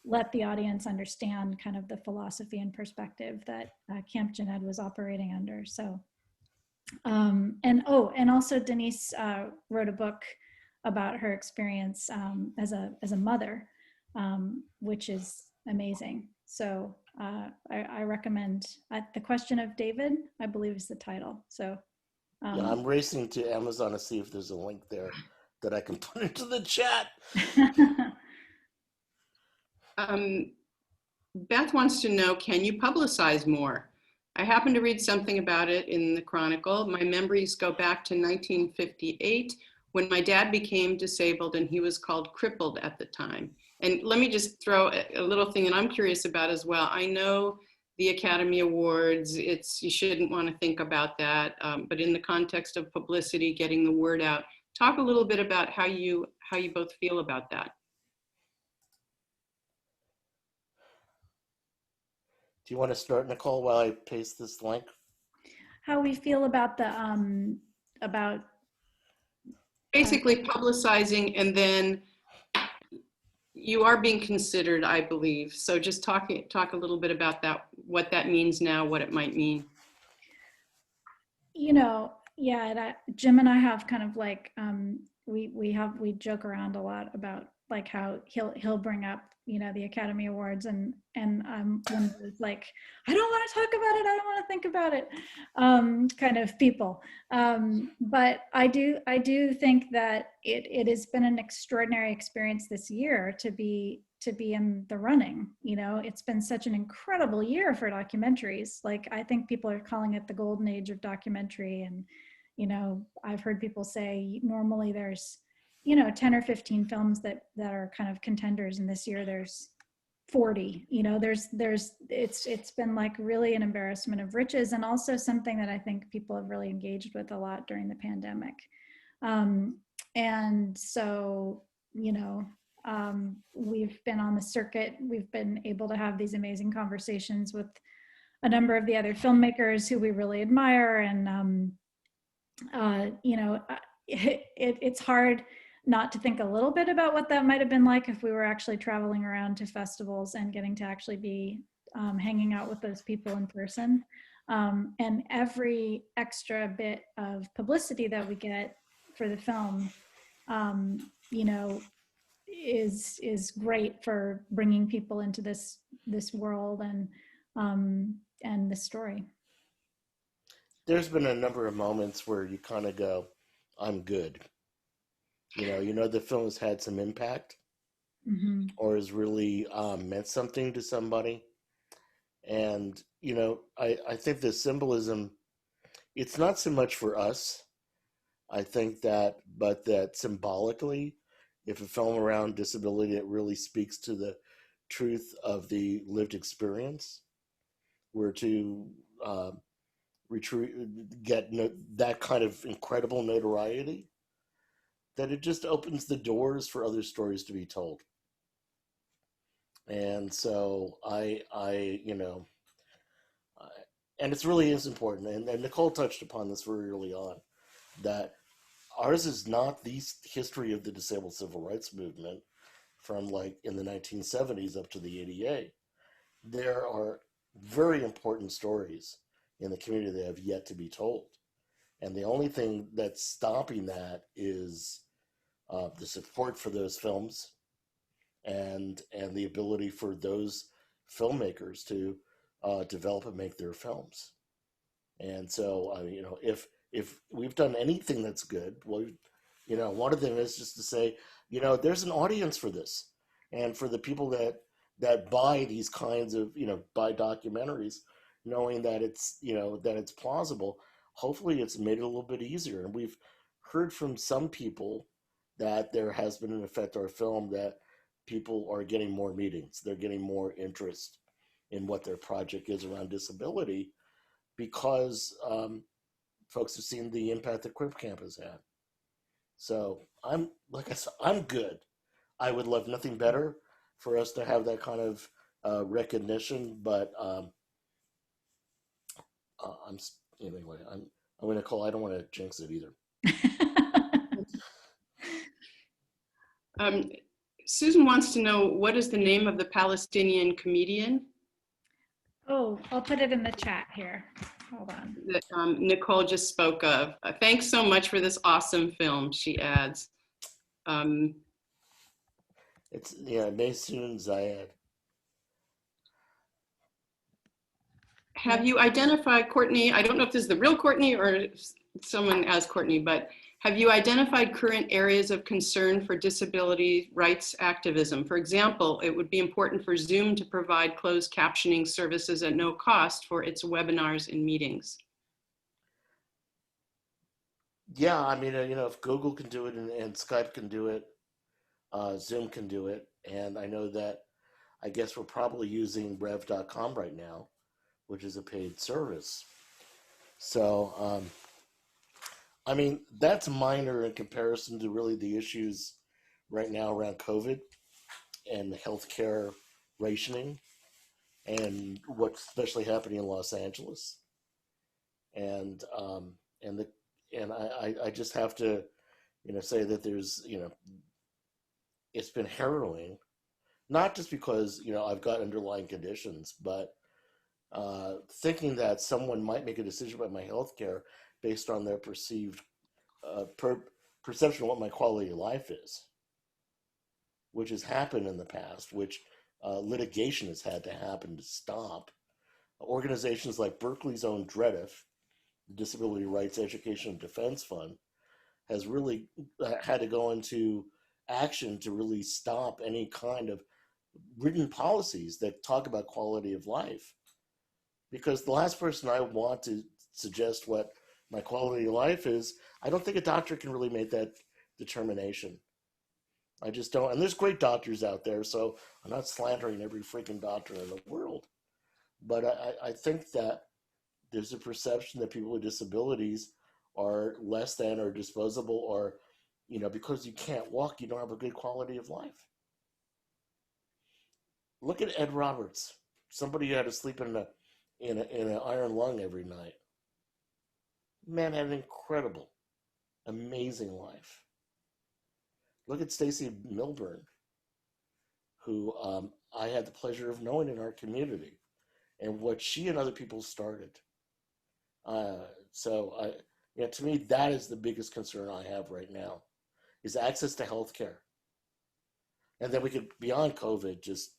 let the audience understand kind of the philosophy and perspective that Camp Jened was operating under. So, and also Denise wrote a book about her experience as a mother, which is amazing. So I recommend The Question of David, I believe is the title. So Yeah, I'm racing to Amazon to see if there's a link there that I can put into the chat. Beth wants to know, can you publicize more? I happened to read something about it in the Chronicle. My memories go back to 1958 when my dad became disabled and he was called crippled at the time. And let me just throw a little thing, and I'm curious about as well. I know the Academy Awards, you shouldn't want to think about that, but in the context of publicity, getting the word out, talk a little bit about how you both feel about that. Do you want to start, Nicole, while I paste this link? How we feel about the about basically publicizing, and then you are being considered, I believe. So just talk a little bit about that, what that means now, what it might mean. You know, yeah, Jim and I have kind of like we joke around a lot about like how he'll bring up, you know, the Academy Awards, and I'm one of those like, I don't want to talk about it, I don't want to think about it kind of people. But I do think that it has been an extraordinary experience this year to be in the running. You know, it's been such an incredible year for documentaries. Like, I think people are calling it the golden age of documentary. And, you know, I've heard people say normally there's, you know, 10 or 15 films that are kind of contenders, and this year there's 40. You know, it's been like really an embarrassment of riches, and also something that I think people have really engaged with a lot during the pandemic. And so, you know, we've been on the circuit, we've been able to have these amazing conversations with a number of the other filmmakers who we really admire, and you know, it's hard not to think a little bit about what that might have been like if we were actually traveling around to festivals and getting to actually be hanging out with those people in person. And every extra bit of publicity that we get for the film, you know, is great for bringing people into this world and this story. There's been a number of moments where you kind of go, I'm good. You know, the film has had some impact or has really meant something to somebody. And, you know, I think the symbolism, it's not so much for us. I think but that symbolically, if a film around disability that really speaks to the truth of the lived experience were to get that kind of incredible notoriety, that it just opens the doors for other stories to be told. And so you know, and it's really is important. And Nicole touched upon this very early on, that ours is not the history of the disabled civil rights movement from like in the 1970s up to the ADA. There are very important stories in the community that have yet to be told. And the only thing that's stopping that is the support for those films and the ability for those filmmakers to develop and make their films. And so, you know, if we've done anything that's good, well, you know, one of them is just to say, you know, there's an audience for this, and for the people that buy these kinds of, you know, buy documentaries, knowing that it's, you know, that it's plausible. Hopefully, it's made it a little bit easier. And we've heard from some people that there has been an effect on our film, that people are getting more meetings, they're getting more interest in what their project is around disability, because folks have seen the impact that Crip Camp has had. So like I said, I'm good. I would love nothing better for us to have that kind of recognition, but anyway, I'm going to call. I don't want to jinx it either. Susan wants to know, what is the name of the Palestinian comedian Oh, I'll put it in the chat here. Hold on. that Nicole just spoke of? Thanks so much for this awesome film, she adds. It's, yeah, Maysoon Zayed. Have you identified, Courtney, I don't know if this is the real Courtney or someone as Courtney, but have you identified current areas of concern for disability rights activism? For example, it would be important for Zoom to provide closed captioning services at no cost for its webinars and meetings. Yeah, I mean, you know, if Google can do it and Skype can do it, Zoom can do it. And I know that, I guess we're probably using rev.com right now, which is a paid service. So, I mean, that's minor in comparison to really the issues right now around COVID and healthcare rationing and what's especially happening in Los Angeles. And I just have to, you know, say that there's, you know, it's been harrowing, not just because, you know, I've got underlying conditions, but thinking that someone might make a decision about my health care based on their perceived perception of what my quality of life is, which has happened in the past, which litigation has had to happen to stop. Organizations like Berkeley's own DREDF, the Disability Rights Education and Defense Fund, has really had to go into action to really stop any kind of written policies that talk about quality of life. Because the last person I want to suggest what my quality of life is, I don't think a doctor can really make that determination. I just don't. And there's great doctors out there, so I'm not slandering every freaking doctor in the world. But I think that there's a perception that people with disabilities are less than or disposable, or, you know, because you can't walk, you don't have a good quality of life. Look at Ed Roberts, somebody who had to sleep in an iron lung every night. Man had an incredible, amazing life. Look at Stacy Milburn, who I had the pleasure of knowing in our community, and what she and other people started. To me, that is the biggest concern I have right now, is access to healthcare. And then we could, beyond COVID, just,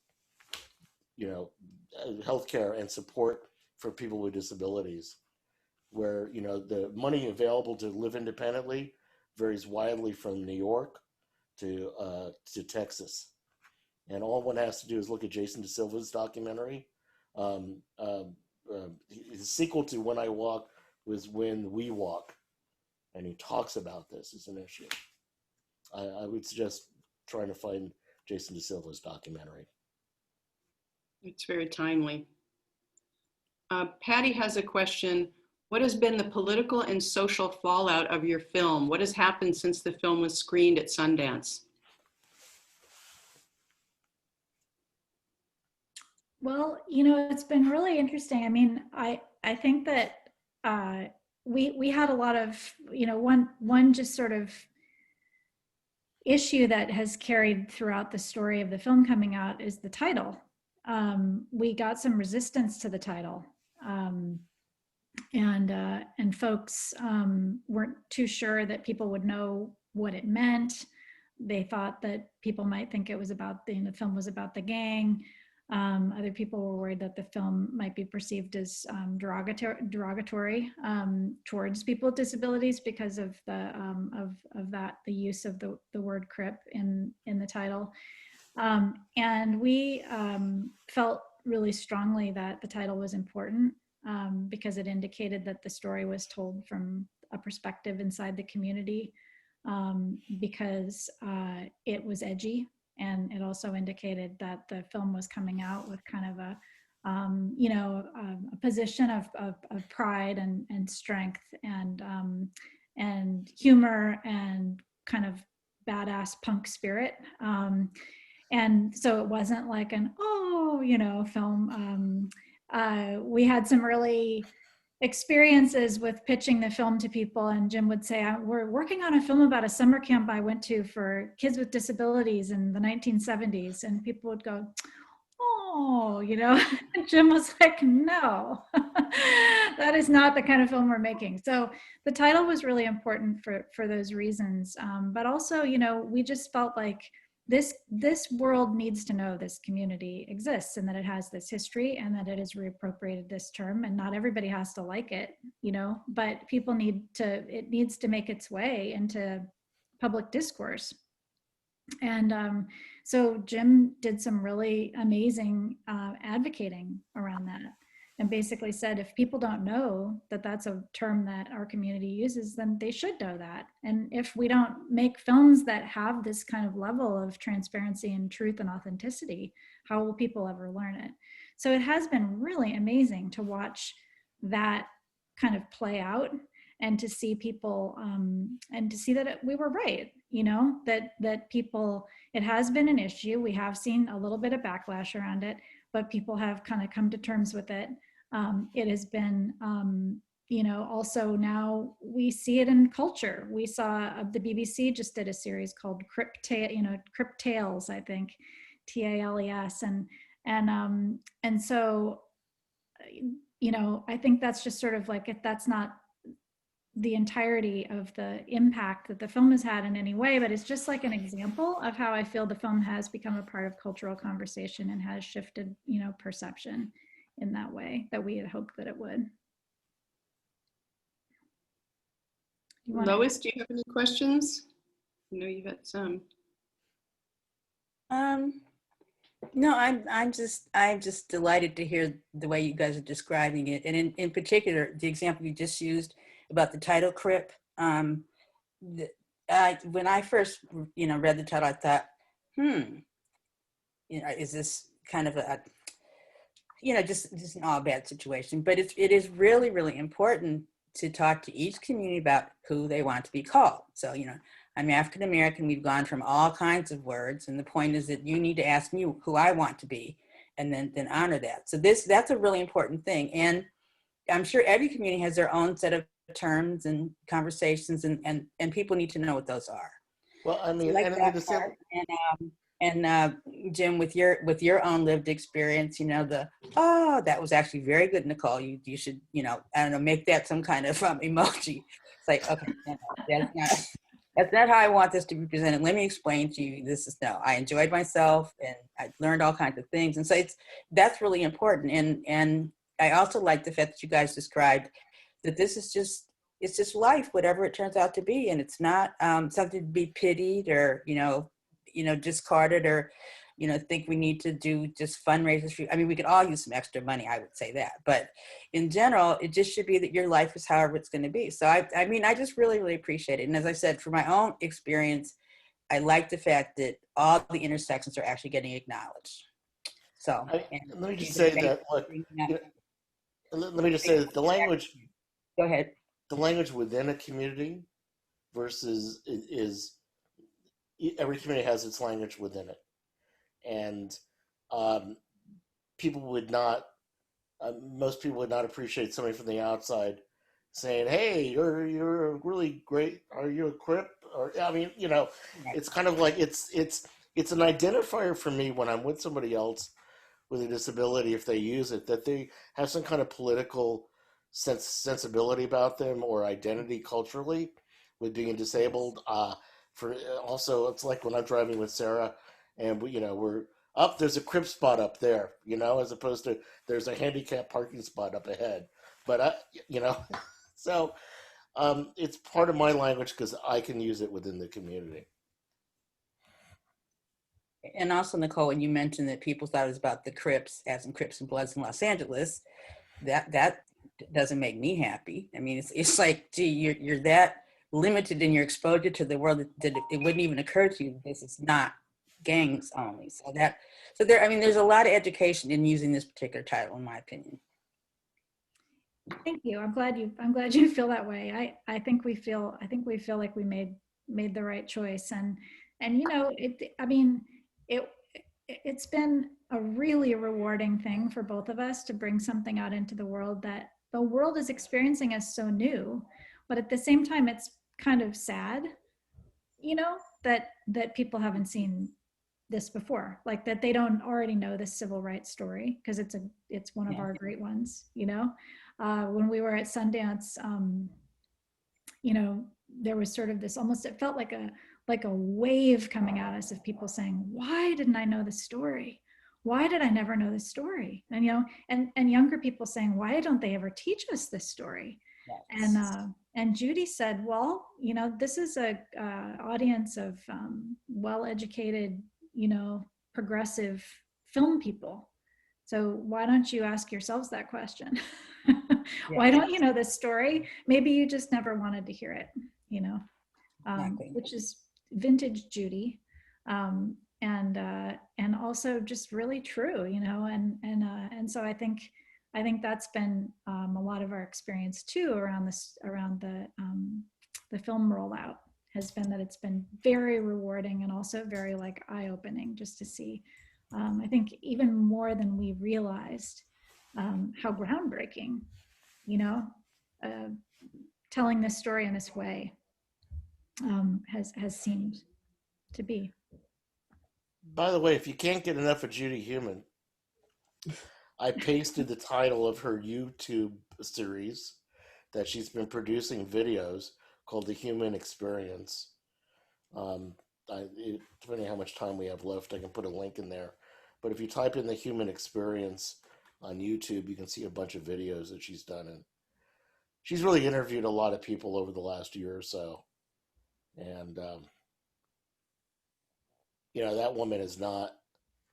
healthcare and support for people with disabilities, where, the money available to live independently varies widely from New York to Texas. And all one has to do is look at Jason DeSilva's documentary. His sequel to When I Walk was When We Walk, and he talks about this as an issue. I would suggest trying to find Jason DeSilva's documentary. It's very timely. Patty has a question. What has been the political and social fallout of your film? What has happened since the film was screened at Sundance? Well, it's been really interesting. I mean, I think that we had a lot of, one just sort of issue that has carried throughout the story of the film coming out is the title. We got some resistance to the title, and folks weren't too sure that people would know what it meant. They thought that people might think it was about the film was about the gang. Other people were worried that the film might be perceived as derogatory towards people with disabilities because of the use of the word Crip in the title. And we felt really strongly that the title was important because it indicated that the story was told from a perspective inside the community, because it was edgy. And it also indicated that the film was coming out with kind of a position of pride and strength and humor and kind of badass punk spirit. And so it wasn't like an, film. We had some really experiences with pitching the film to people, and Jim would say, we're working on a film about a summer camp I went to for kids with disabilities in the 1970s, and people would go, oh, and Jim was like, no, that is not the kind of film we're making. So the title was really important for those reasons, but also, we just felt like this world needs to know this community exists and that it has this history and that it has reappropriated this term, and not everybody has to like it, but people it needs to make its way into public discourse. And so Jim did some really amazing advocating around that, and basically said, if people don't know that that's a term that our community uses, then they should know that. And if we don't make films that have this kind of level of transparency and truth and authenticity, how will people ever learn it? So it has been really amazing to watch that kind of play out, and to see people, and to see that we were right, that people, it has been an issue. We have seen a little bit of backlash around it, but people have kind of come to terms with it. It has been, also now we see it in culture. We saw the BBC just did a series called Crip Tales, I think, TALES, and so, I think that's just sort of like, if that's not the entirety of the impact that the film has had in any way, but it's just like an example of how I feel the film has become a part of cultural conversation and has shifted, perception in that way that we had hoped that it would. Lois, do you have any questions? I know you've had some. No, I'm just delighted to hear the way you guys are describing it, and in particular, the example you just used about the title Crip. When I first, read the title, I thought, is this kind of a just an all bad situation? But it is really, really important to talk to each community about who they want to be called. So, I'm African American. We've gone from all kinds of words, and the point is that you need to ask me who I want to be, and then honor that. So that's a really important thing, and I'm sure every community has their own set of terms and conversations, and people need to know what those are. Well, I So I mean, like and that the same, part. Jim, with your own lived experience, that was actually very good, Nicole. You should, I don't know, make that some kind of emoji. It's like, okay, no, that's not how I want this to be presented. Let me explain to you. I enjoyed myself and I learned all kinds of things. And so that's really important. And I also like the fact that you guys described that this is it's just life, whatever it turns out to be. And it's not something to be pitied or, discarded or, think we need to do just fundraisers. I mean, we could all use some extra money, I would say that. But in general, it just should be that your life is however it's going to be. So I just really, really appreciate it. And as I said, from my own experience, I like the fact that all the intersections are actually getting acknowledged. So let me just say that, look, let me just say that the language Go ahead. the language within a community versus is every community has its language within it, and people would not most people would not appreciate somebody from the outside saying, hey, you're really great, are you a Crip? Or I mean, it's kind of like it's an identifier for me when I'm with somebody else with a disability, if they use it, that they have some kind of political sensibility about them or identity culturally with being disabled. It's like when I'm driving with Sarah and we're up, there's a Crip spot up there, as opposed to there's a handicap parking spot up ahead. But so it's part of my language because I can use it within the community. And also, Nicole, when you mentioned that people thought it was about the Crips, as in Crips and Bloods in Los Angeles, that doesn't make me happy. I mean, it's like, gee, you're that limited in your exposure to the world that it wouldn't even occur to you this is not gangs only. There's a lot of education in using this particular title, in my opinion. Thank you. I'm glad you feel that way. I think we feel like we made the right choice. And it's been a really rewarding thing for both of us to bring something out into the world that the world is experiencing as so new, but at the same time, it's kind of sad, that people haven't seen this before, like that they don't already know this civil rights story because it's one of our great ones. When we were at Sundance, there was sort of this it felt like a wave coming at us of people saying, why didn't I know this story? Why did I never know this story? And, and younger people saying, why don't they ever teach us this story? Yes. And Judy said, well, this is a audience of well-educated, progressive film people. So why don't you ask yourselves that question? Why don't you know this story? Maybe you just never wanted to hear it, exactly. Which is vintage Judy, and also just really true, and so I think that's been a lot of our experience too around the film rollout has been that it's been very rewarding and also very eye-opening just to see. I think even more than we realized how groundbreaking, telling this story in this way has seemed to be. By the way, if you can't get enough of Judy Heumann, I pasted the title of her YouTube series that she's been producing videos called The Human Experience. Depending on how much time we have left, I can put a link in there. But if you type in The Human Experience on YouTube, you can see a bunch of videos that she's done. And she's really interviewed a lot of people over the last year or so. And, that woman has not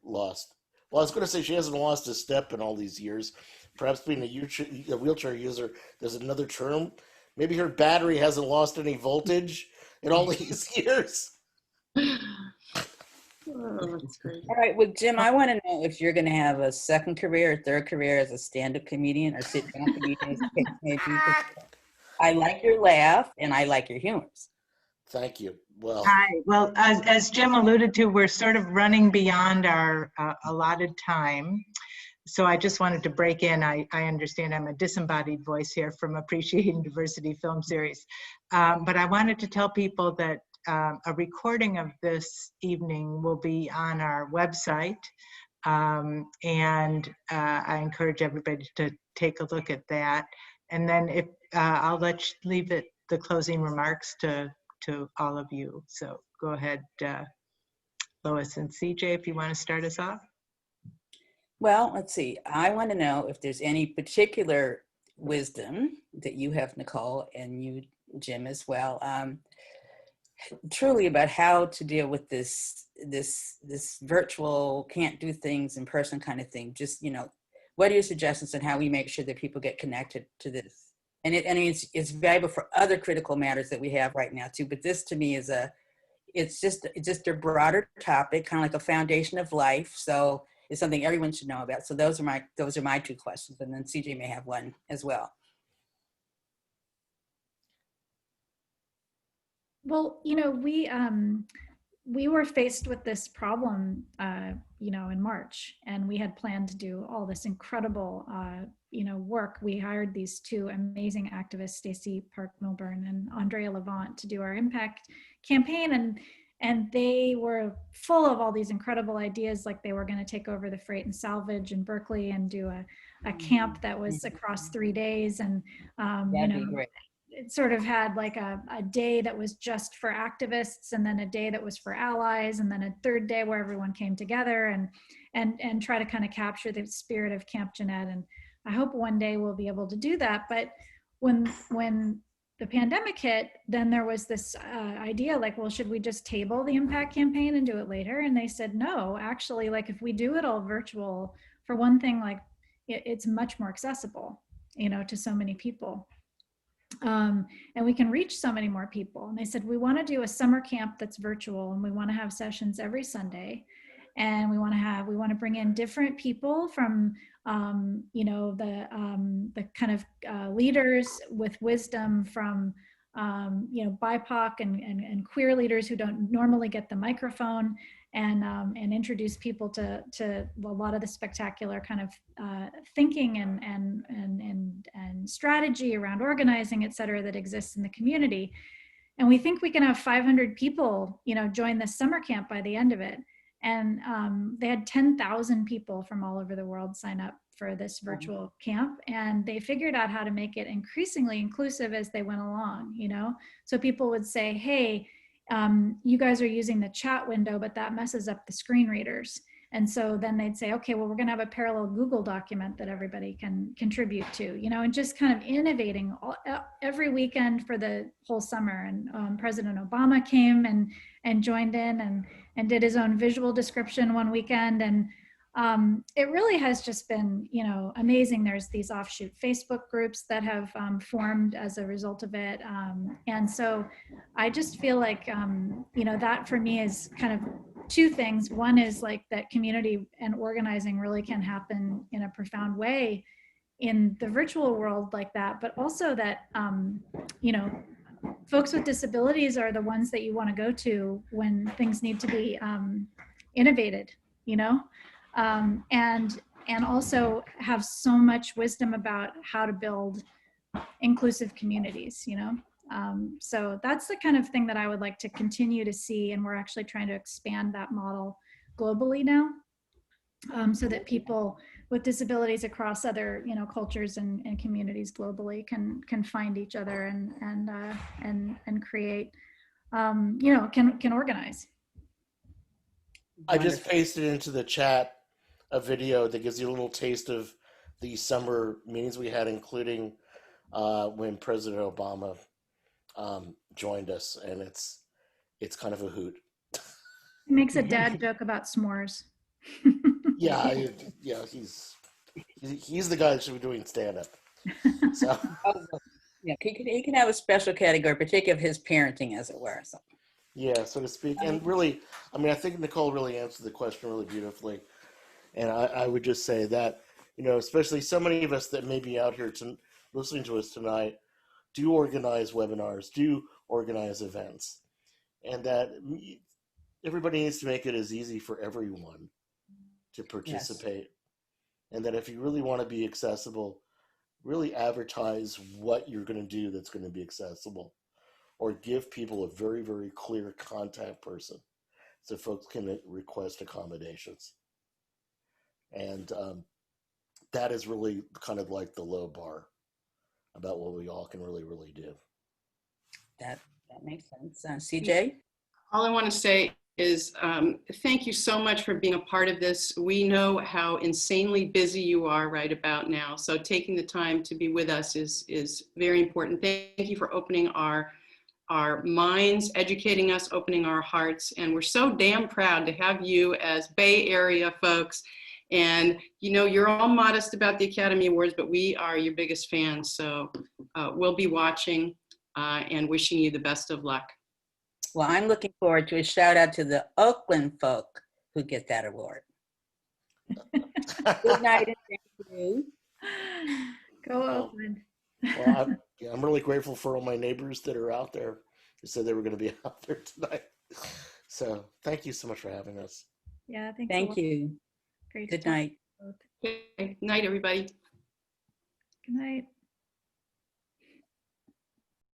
lost. Well, I was going to say she hasn't lost a step in all these years. Perhaps being a wheelchair user, there's another term. Maybe her battery hasn't lost any voltage in all these years. Oh, that's great. All right, well, Jim, I want to know if you're going to have a second career or third career as a stand-up comedian or sit-down comedian, as the case may be. I like your laugh and I like your humors. Thank you. Well, hi. Well, as Jim alluded to, we're sort of running beyond our allotted time. So I just wanted to break in. I understand I'm a disembodied voice here from Appreciating Diversity Film Series. But I wanted to tell people that a recording of this evening will be on our website. And I encourage everybody to take a look at that. And then if I'll leave the closing remarks to all of you. So go ahead, Lois and CJ, if you want to start us off. Well, let's see. I want to know if there's any particular wisdom that you have, Nicole, and you, Jim, as well, truly about how to deal with this virtual can't do things in person kind of thing. Just, what are your suggestions on how we make sure that people get connected to this? And it's valuable for other critical matters that we have right now too. But this to me is it's just a broader topic, kind of like a foundation of life. So it's something everyone should know about. So those are my two questions. And then CJ may have one as well. Well, we were faced with this problem, in March, and we had planned to do all this incredible, work. We hired these two amazing activists, Stacey Park-Milburn and Andrea Levant, to do our impact campaign. And they were full of all these incredible ideas, like they were going to take over the freight and salvage in Berkeley and do a camp that was across 3 days. And, That'd be great. it sort of had like a day that was just for activists, and then a day that was for allies, and then a third day where everyone came together and try to kind of capture the spirit of Camp Jeanette. And I hope one day we'll be able to do that. But when the pandemic hit, then there was this idea like, well, should we just table the impact campaign and do it later? And they said, no, actually, like if we do it all virtual, for one thing, like it's much more accessible, to so many people. And we can reach so many more people. And they said, we want to do a summer camp that's virtual, and we want to have sessions every Sunday. And we want to bring in different people from, the kind of leaders with wisdom from, BIPOC and queer leaders who don't normally get the microphone, and introduce people to a lot of the spectacular kind of thinking and strategy around organizing, et cetera, that exists in the community. And we think we can have 500 people, join this summer camp by the end of it. And they had 10,000 people from all over the world sign up for this virtual camp. And they figured out how to make it increasingly inclusive as they went along, So people would say, hey, you guys are using the chat window, but that messes up the screen readers. And so then they'd say, okay, well, we're going to have a parallel Google document that everybody can contribute to, and just kind of innovating every weekend for the whole summer. And President Obama came and joined in and did his own visual description one weekend. And it really has just been, amazing. There's these offshoot Facebook groups that have formed as a result of it. And so I just feel like, that for me is kind of two things. One is like that community and organizing really can happen in a profound way in the virtual world like that, but also that, folks with disabilities are the ones that you want to go to when things need to be innovated, and also have so much wisdom about how to build inclusive communities, So that's the kind of thing that I would like to continue to see. And we're actually trying to expand that model globally now, so that people with disabilities across other, cultures and communities globally can find each other and create, can organize. I just pasted into the chat a video that gives you a little taste of the summer meetings we had, including when President Obama joined us, and it's kind of a hoot. He makes a dad joke about s'mores. Yeah, he's the guy that should be doing stand-up. So. Yeah, he can have a special category, particularly of his parenting, as it were. So. Yeah, so to speak. And really, I think Nicole really answered the question really beautifully. And I would just say that, especially so many of us that may be out here listening to us tonight, do organize webinars, do organize events. And that everybody needs to make it as easy for everyone to participate. Yes. And that if you really want to be accessible, really advertise what you're going to do that's going to be accessible. or give people a very, very clear contact person so folks can request accommodations. And that is really kind of like the low bar about what we all can really, really do. That makes sense. CJ? All I want to say is thank you so much for being a part of this. We know how insanely busy you are right about now. So taking the time to be with us is very important. Thank you for opening our minds, educating us, opening our hearts. And we're so damn proud to have you as Bay Area folks. And you know, you're all modest about the Academy Awards, but we are your biggest fans. So we'll be watching and wishing you the best of luck. Well, I'm looking forward to a shout out to the Oakland folk who get that award. Good night and thank you. Go Oakland. Well, I'm really grateful for all my neighbors that are out there who said they were going to be out there tonight. So thank you so much for having us. Yeah, thanks. Thank you. Great to Good talk night. to you both. Okay. Night, everybody. Good night.